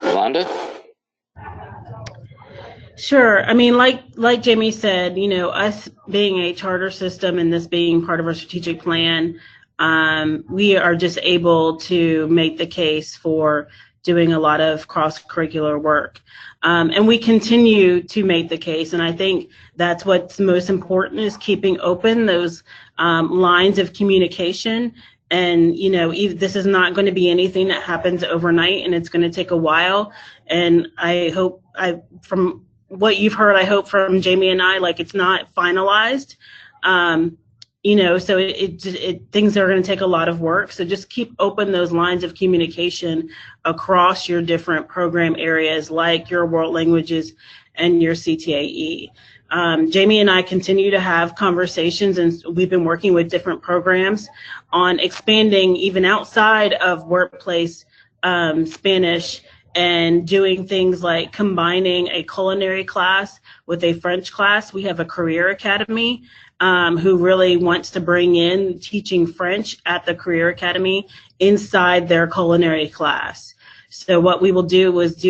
Yolanda? Sure. I mean, like Jamie said, us being a charter system and this being part of our strategic plan, we are just able to make the case for doing a lot of cross-curricular work. And we continue to make the case. And I think that's what's most important, is keeping open those lines of communication. And, this is not going to be anything that happens overnight, and it's going to take a while. And I hope, from what you've heard, I hope from Jamie and I, it's not finalized. So things are going to take a lot of work. So just keep open those lines of communication across your different program areas, like your world languages and your CTAE. Jamie and I continue to have conversations, and we've been working with different programs on expanding even outside of workplace Spanish, and doing things like combining a culinary class with a French class. We have a career academy who really wants to bring in teaching French at the career academy inside their culinary class. So what we will do is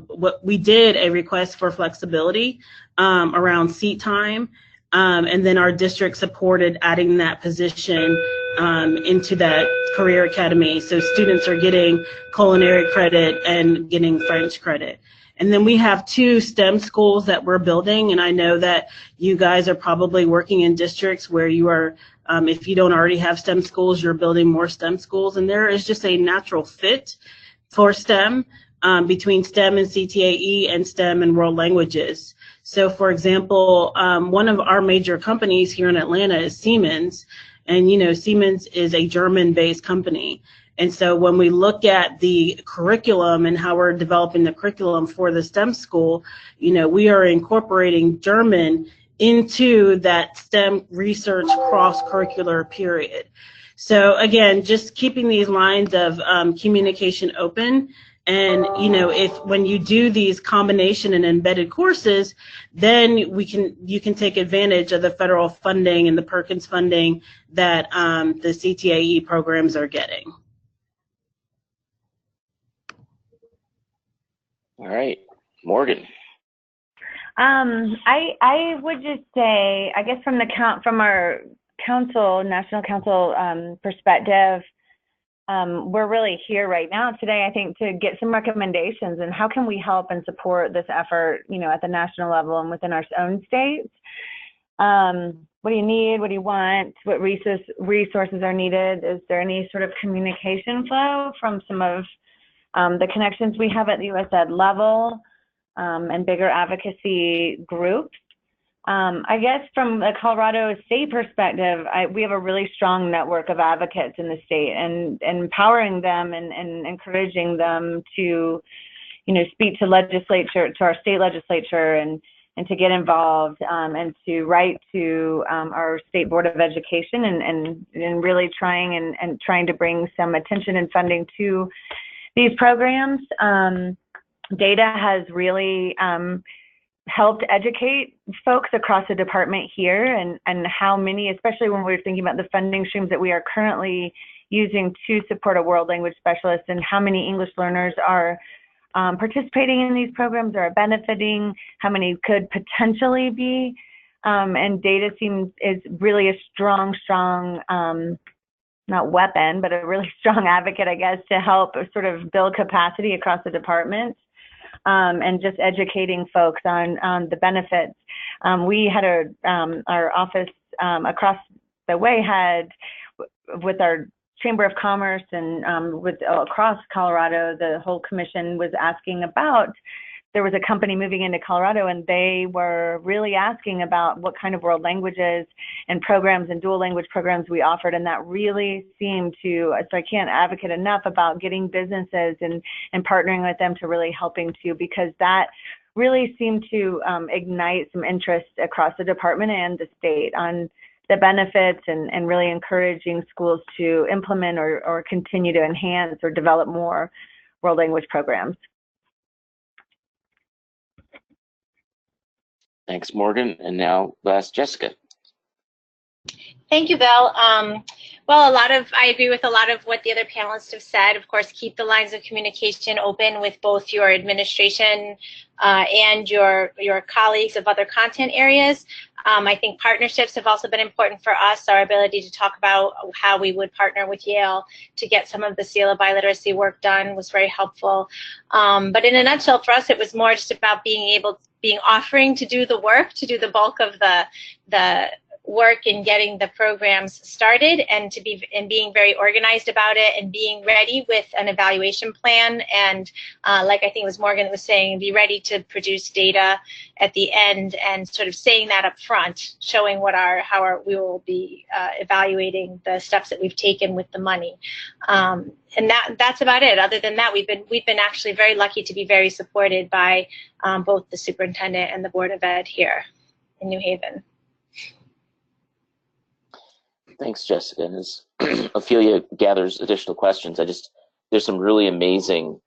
what we did a request for flexibility around seat time, and then our district supported adding that position into that career academy. So students are getting culinary credit and getting French credit. And then we have 2 STEM schools that we're building, and I know that you guys are probably working in districts where you are, if you don't already have STEM schools, you're building more STEM schools, and there is just a natural fit for STEM between STEM and CTAE and STEM and world languages. So for example, one of our major companies here in Atlanta is Siemens, and Siemens is a German-based company. And so when we look at the curriculum and how we're developing the curriculum for the STEM school, we are incorporating German into that STEM research cross-curricular period. So again, just keeping these lines of communication open. And when you do these combination and embedded courses, then you can take advantage of the federal funding and the Perkins funding that the CTAE programs are getting. All right, Morgan. I would just say, I guess from our national council perspective, we're really here right now today, I think, to get some recommendations and how can we help and support this effort, at the national level and within our own states. What do you need? What do you want? What resources are needed? Is there any sort of communication flow from some of the connections we have at the USAID level and bigger advocacy groups? I guess from the Colorado state perspective, we have a really strong network of advocates in the state, and empowering them and encouraging them to, speak to our state legislature and and to get involved and to write to our State Board of Education and really trying to bring some attention and funding to these programs. Data has really helped educate folks across the department here and how many, especially when we're thinking about the funding streams that we are currently using to support a world language specialist, and how many English learners are participating in these programs or are benefiting, how many could potentially be. And data is really a strong, not weapon, but a really strong advocate, I guess, to help sort of build capacity across the department. And just educating folks on the benefits. We had our office across the way had, with our Chamber of Commerce and across Colorado, the whole commission was asking about, there was a company moving into Colorado and they were really asking about what kind of world languages and programs and dual language programs we offered, and that really seemed to, so I can't advocate enough about getting businesses and partnering with them to really helping to, because that really seemed to ignite some interest across the department and the state on the benefits and really encouraging schools to implement or continue to enhance or develop more world language programs. Thanks, Morgan. And now last, Jessica. Thank you, Bill. Well, I agree with a lot of what the other panelists have said. Of course, keep the lines of communication open with both your administration and your colleagues of other content areas. I think partnerships have also been important for us. Our ability to talk about how we would partner with Yale to get some of the Seal of Biliteracy work done was very helpful. But in a nutshell, for us, it was more just about offering to do the work, to do the bulk of the work in getting the programs started, and being very organized about it, and being ready with an evaluation plan, and like I think it was Morgan was saying, be ready to produce data at the end, and sort of saying that up front, showing how we will be evaluating the steps that we've taken with the money. And that's about it. Other than that, we've been actually very lucky to be very supported by both the superintendent and the Board of Ed here in New Haven. Thanks, Jessica. And as Ophelia gathers additional questions, there's some really amazing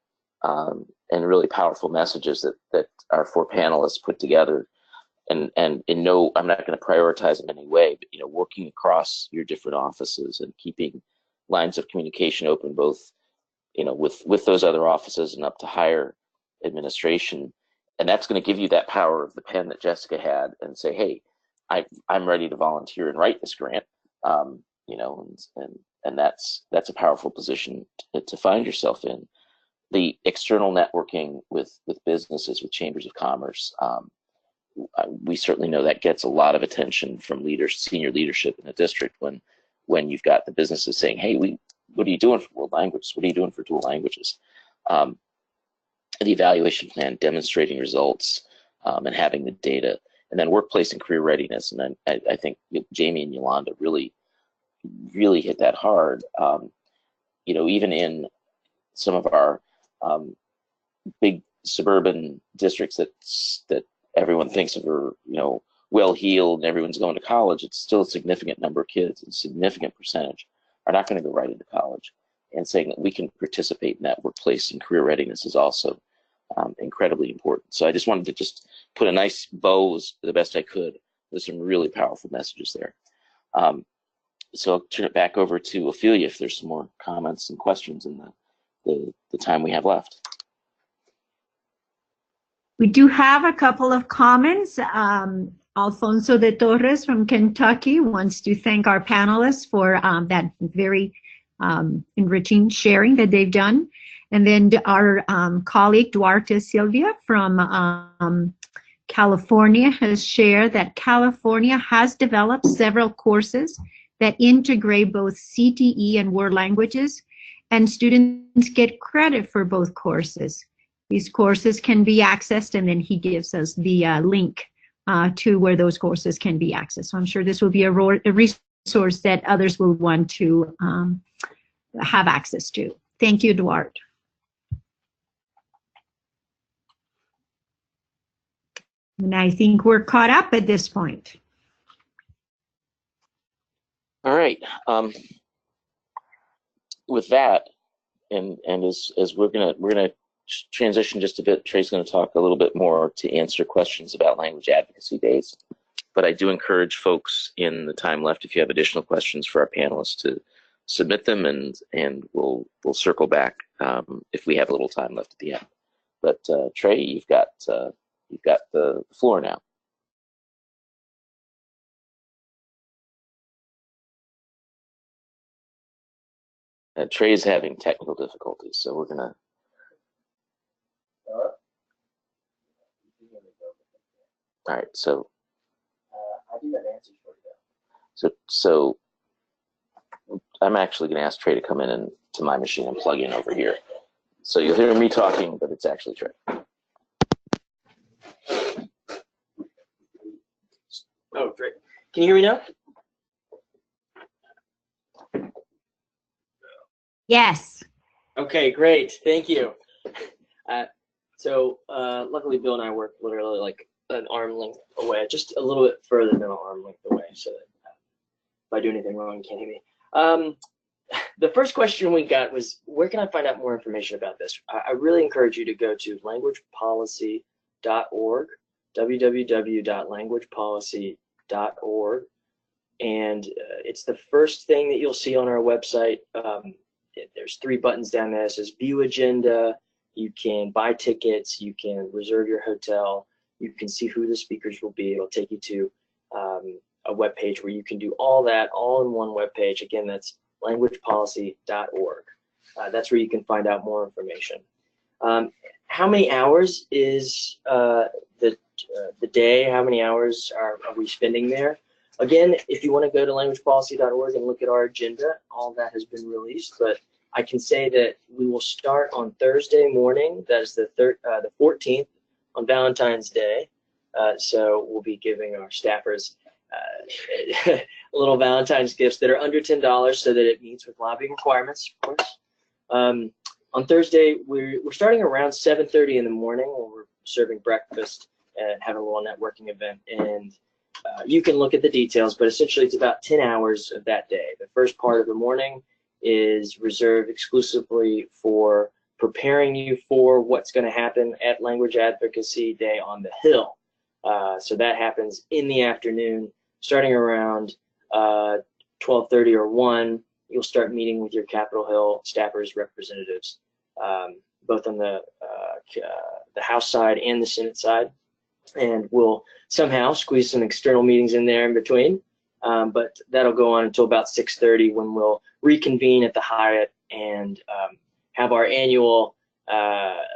and really powerful messages that our four panelists put together. And I'm not going to prioritize them in any way, but working across your different offices and keeping lines of communication open, both with those other offices and up to higher administration. And that's going to give you that power of the pen that Jessica had, and say, hey, I'm ready to volunteer and write this grant. And that's a powerful position to find yourself in. The external networking with businesses, with chambers of commerce, we certainly know that gets a lot of attention from senior leadership in the district when you've got the businesses saying, hey, what are you doing for world languages? What are you doing for dual languages? The evaluation plan, demonstrating results, and having the data. And then workplace and career readiness. And then I think Jamie and Yolanda really hit that hard. Even in some of our big suburban districts that everyone thinks of are, well-heeled and everyone's going to college, it's still a significant number of kids, a significant percentage are not going to go right into college. And saying that we can participate in that workplace and career readiness is also incredibly important. So I just wanted to put a nice bow the best I could. There's some really powerful messages there. So I'll turn it back over to Ophelia if there's some more comments and questions in the time we have left. We do have a couple of comments. Alfonso de Torres from Kentucky wants to thank our panelists for that very enriching sharing that they've done. And then our colleague Duarte Silvia from California has shared that California has developed several courses that integrate both CTE and world languages, and students get credit for both courses. These courses can be accessed, and then he gives us the link to where those courses can be accessed. So I'm sure this will be a resource that others will want to have access to. Thank you, Duarte. And I think we're caught up at this point. All right. With that, and as we're gonna transition just a bit, Trey's gonna talk a little bit more to answer questions about language advocacy days. But I do encourage folks in the time left, if you have additional questions for our panelists, to submit them, and we'll circle back if we have a little time left at the end. But Trey, you've got the floor now. Trey's having technical difficulties, so we're gonna. All right, so I do have answers for you. So I'm actually gonna ask Trey to come in to my machine and plug in over here. So you'll hear me talking, but it's actually Trey. Oh, great. Can you hear me now? Yes. Okay, great. Thank you. So luckily, Bill and I work literally like an arm length away, just a little bit further than an arm length away, so that if I do anything wrong, you can't hear me. The first question we got was, where can I find out more information about this? I really encourage you to go to languagepolicy.org, www.languagepolicy.org, and it's the first thing that you'll see on our website. There's 3 buttons down there. It says View Agenda. You can buy tickets. You can reserve your hotel. You can see who the speakers will be. It'll take you to a web page where you can do all that all in one web page. Again, that's languagepolicy.org. That's where you can find out more information. How many hours is the day? How many hours are we spending there? Again, if you want to go to languagepolicy.org and look at our agenda, all that has been released. But I can say that we will start on Thursday morning. That is the 14th, on Valentine's Day. So we'll be giving our staffers little Valentine's gifts that are under $10, so that it meets with lobbying requirements, of course. On Thursday, we're starting around 7:30 in the morning, when we're serving breakfast and having a little networking event. And you can look at the details, but essentially it's about 10 hours of that day. The first part of the morning is reserved exclusively for preparing you for what's going to happen at Language Advocacy Day on the Hill. So that happens in the afternoon, starting around 12:30 or 1. You'll start meeting with your Capitol Hill staffers representatives, both on the House side and the Senate side. And we'll somehow squeeze some external meetings in there in between. But that'll go on until about 6:30, when we'll reconvene at the Hyatt and have our annual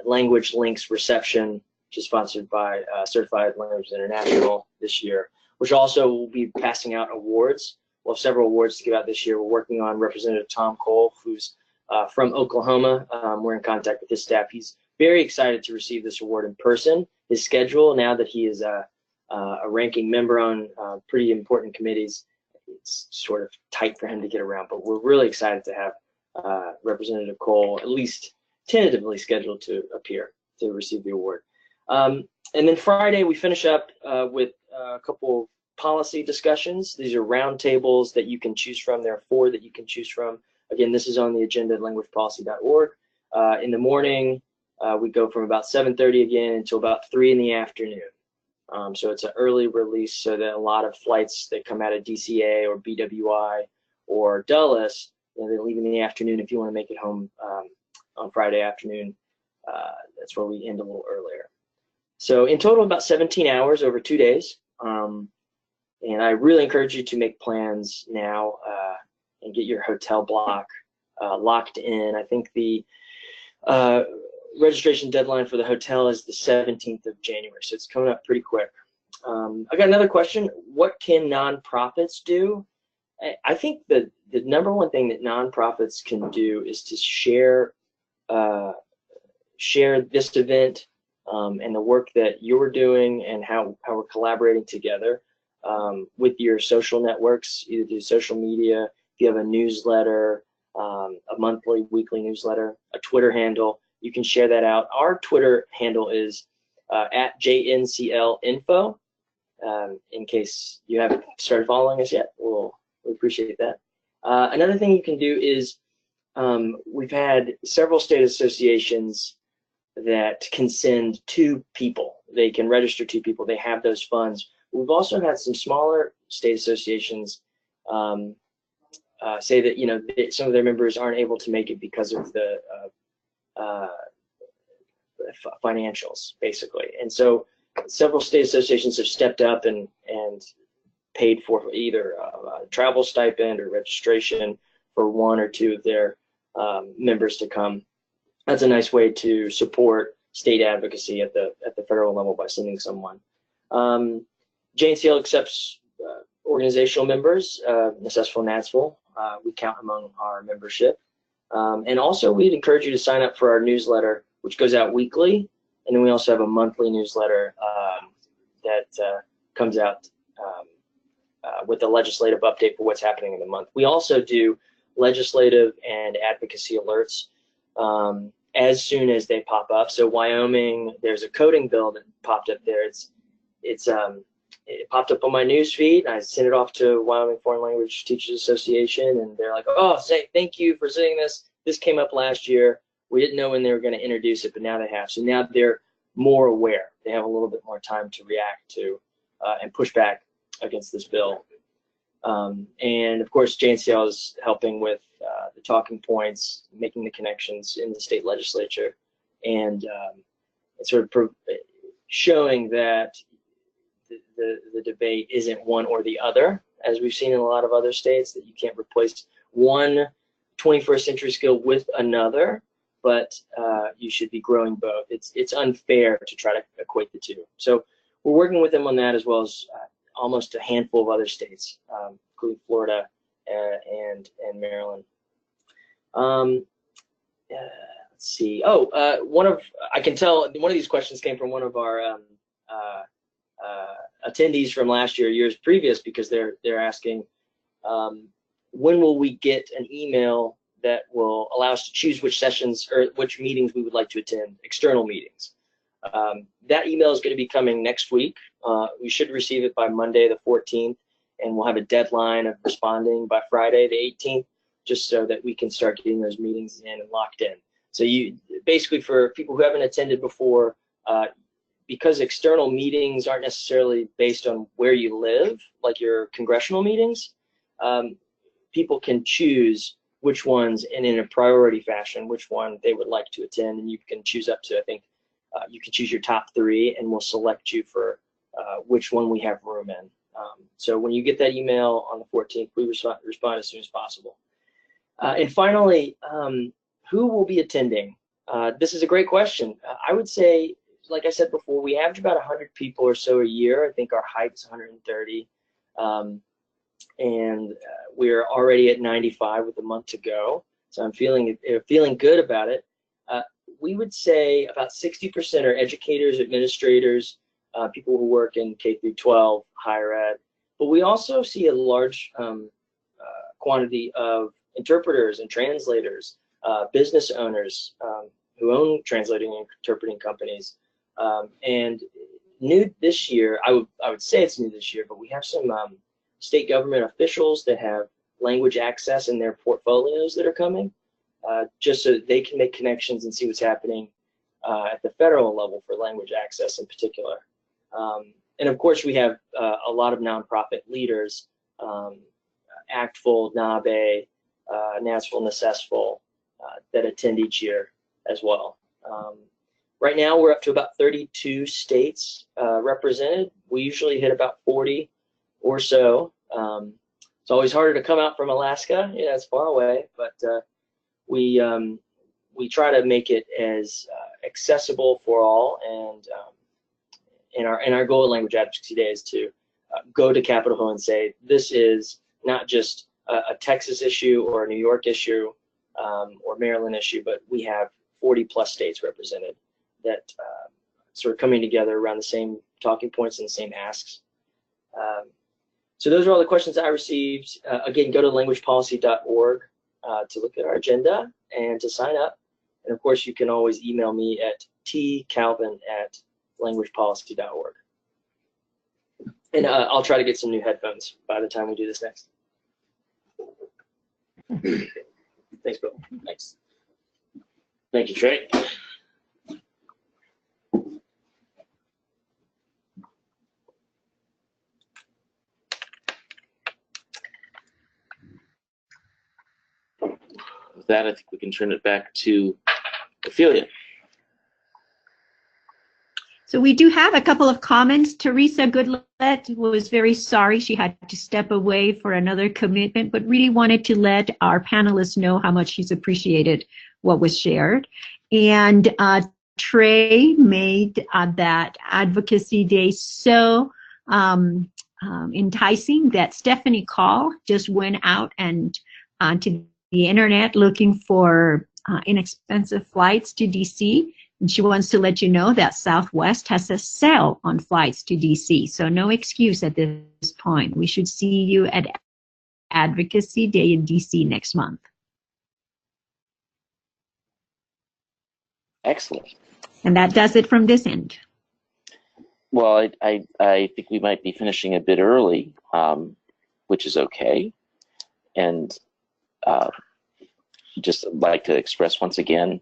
Language Links reception, which is sponsored by Certified Languages International this year, which also will be passing out awards. We'll have several awards to give out this year. We're working on Representative Tom Cole, who's from Oklahoma. We're in contact with his staff. He's very excited to receive this award in person. His schedule, now that he is a ranking member on pretty important committees, it's sort of tight for him to get around, but we're really excited to have Representative Cole at least tentatively scheduled to appear to receive the award. And then Friday, we finish up with a couple policy discussions. These are roundtables that you can choose from. There are 4 that you can choose from. Again, this is on the agenda at languagepolicy.org. In the morning, we go from about 7:30 again until about 3 in the afternoon. So it's an early release, so that a lot of flights that come out of DCA or BWI or Dulles, they leave in the afternoon. If you want to make it home on Friday afternoon, that's where we end a little earlier. So in total, about 17 hours over 2 days. And I really encourage you to make plans now and get your hotel block locked in. I think the registration deadline for the hotel is the 17th of January, so it's coming up pretty quick. I got another question. What can nonprofits do? I think the number one thing that nonprofits can do is to share this event and the work that you're doing and how we're collaborating together with your social networks, either through social media, if you have a newsletter, a monthly, weekly newsletter, a Twitter handle, you can share that out. Our Twitter handle is at JNCL Info. In case you haven't started following us yet, we appreciate that. Another thing you can do is we've had several state associations that can send 2 people. They can register 2 people. They have those funds. We've also had some smaller state associations say that, you know, some of their members aren't able to make it because of the financials, basically. And so several state associations have stepped up and paid for either a travel stipend or registration for 1 or 2 of their members to come. That's a nice way to support state advocacy at the federal level by sending someone. JNCL accepts organizational members, Necessful and NADSFL. We count among our membership. And also, we'd encourage you to sign up for our newsletter, which goes out weekly. And then we also have a monthly newsletter that comes out with a legislative update for what's happening in the month. We also do legislative and advocacy alerts as soon as they pop up. So Wyoming, there's a coding bill that popped up there. It popped up on my news feed. I sent it off to Wyoming Foreign Language Teachers Association, and they're like, "Oh, thank you for saying this. This came up last year. We didn't know when they were going to introduce it, but now they have." So now they're more aware. They have a little bit more time to react to and push back against this bill. And of course, JNCL is helping with the talking points, making the connections in the state legislature, and sort of showing that the debate isn't one or the other, as we've seen in a lot of other states, that you can't replace one 21st century skill with another, but you should be growing both. It's unfair to try to equate the 2. So we're working with them on that, as well as almost a handful of other states, including Florida and Maryland. Let's see. Oh, I can tell one of these questions came from one of our attendees from last year, years previous, because they're asking, when will we get an email that will allow us to choose which sessions or which meetings we would like to attend, external meetings? That email is going to be coming next week. We should receive it by Monday the 14th, and we'll have a deadline of responding by Friday the 18th, just so that we can start getting those meetings in and locked in. So you basically, for people who haven't attended before, because external meetings aren't necessarily based on where you live, like your congressional meetings, people can choose which ones, and in a priority fashion, which one they would like to attend. And you can choose up to, I think, you can choose your top 3, and we'll select you for which one we have room in. So when you get that email on the 14th, we respond as soon as possible. And finally, who will be attending? This is a great question. I would say, like I said before, we average about 100 people or so a year. I think our height is 130. And we're already at 95 with a month to go. So I'm feeling good about it. We would say about 60% are educators, administrators, people who work in K through 12, higher ed. But we also see a large quantity of interpreters and translators, business owners who own translating and interpreting companies. And new this year, I would say it's new this year, but we have some state government officials that have language access in their portfolios that are coming, just so that they can make connections and see what's happening at the federal level for language access in particular. And of course, we have a lot of nonprofit leaders, ACTFL, NABE, NADSFL, Necessful, that attend each year as well. Right now, we're up to about 32 states represented. We usually hit about 40 or so. It's always harder to come out from Alaska. Yeah, it's far away, but we try to make it as accessible for all. And our goal at Language Advocacy Day is to go to Capitol Hill and say, this is not just a Texas issue or a New York issue or Maryland issue, but we have 40 plus states represented that sort of coming together around the same talking points and the same asks. So those are all the questions I received. Again, go to languagepolicy.org to look at our agenda and to sign up. And of course, you can always email me at tcalvin@ languagepolicy.org. And I'll try to get some new headphones by the time we do this next. Thanks, Bill. Thanks. Thank you, Trey. With that, I think we can turn it back to Ophelia. So we do have a couple of comments. Teresa Goodlet was very sorry she had to step away for another commitment, but really wanted to let our panelists know how much she's appreciated what was shared. And Trey made that Advocacy Day so enticing that Stephanie Call just went out and to the internet looking for inexpensive flights to DC. And she wants to let you know that Southwest has a sale on flights to DC. So no excuse at this point. We should see you at Advocacy Day in DC next month. Excellent. And that does it from this end. Well, I think we might be finishing a bit early, which is okay. And just like to express once again,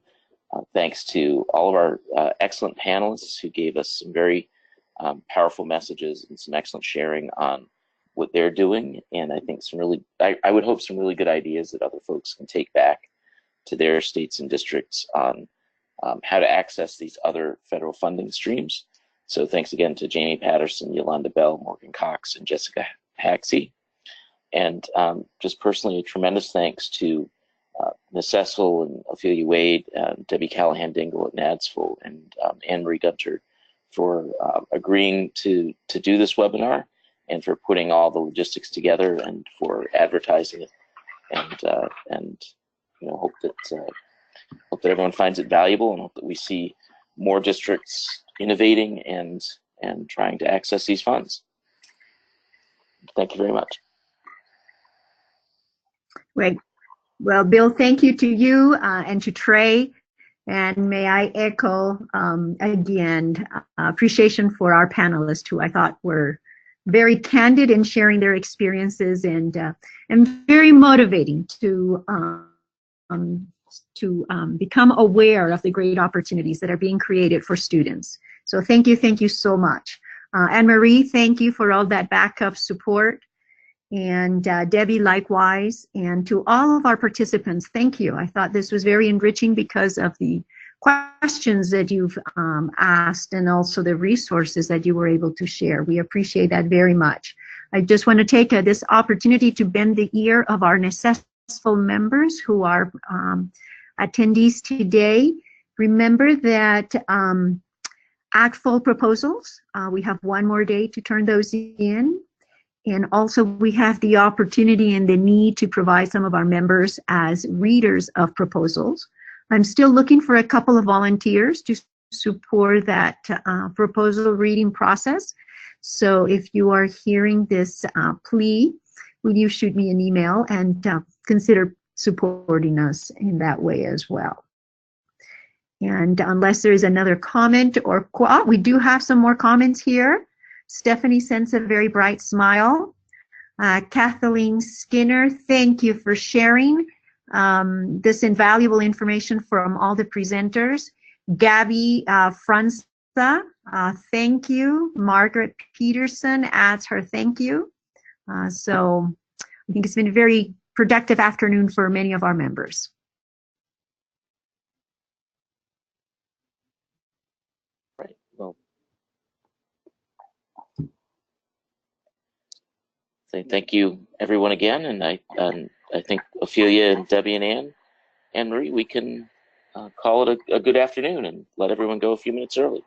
thanks to all of our excellent panelists who gave us some very powerful messages and some excellent sharing on what they're doing. And I think some really, I would hope some really good ideas that other folks can take back to their states and districts on how to access these other federal funding streams. So thanks again to Jamie Patterson, Yolanda Bell, Morgan Cox, and Jessica Haxey. And just personally, a tremendous thanks to Ms. Cecil and Ophelia Wade, Debbie Callahan-Dingle at NADSFL, and Anne-Marie Gunter for agreeing to do this webinar and for putting all the logistics together and for advertising it. And you know, hope that everyone finds it valuable, and hope that we see more districts innovating and trying to access these funds. Thank you very much. Great. Well, Bill, thank you to you and to Trey. And may I echo again appreciation for our panelists, who I thought were very candid in sharing their experiences and very motivating to become aware of the great opportunities that are being created for students. So thank you so much. Anne-Marie, thank you for all that backup support. And Debbie, likewise. And to all of our participants, thank you. I thought this was very enriching because of the questions that you've asked and also the resources that you were able to share. We appreciate that very much. I just want to take this opportunity to bend the ear of our successful members who are attendees today. Remember that ACTFL proposals, we have one more day to turn those in. And also we have the opportunity and the need to provide some of our members as readers of proposals. I'm still looking for a couple of volunteers to support that proposal reading process. So if you are hearing this plea, will you shoot me an email and consider supporting us in that way as well. And unless there is another comment or we do have some more comments here. Stephanie sends a very bright smile. Kathleen Skinner, thank you for sharing this invaluable information from all the presenters. Gabby Franza, thank you. Margaret Peterson adds her thank you. So I think it's been a very productive afternoon for many of our members. Right. Well, thank you, everyone, again, and I think Ophelia and Debbie and Anne-Marie, we can call it a good afternoon and let everyone go a few minutes early.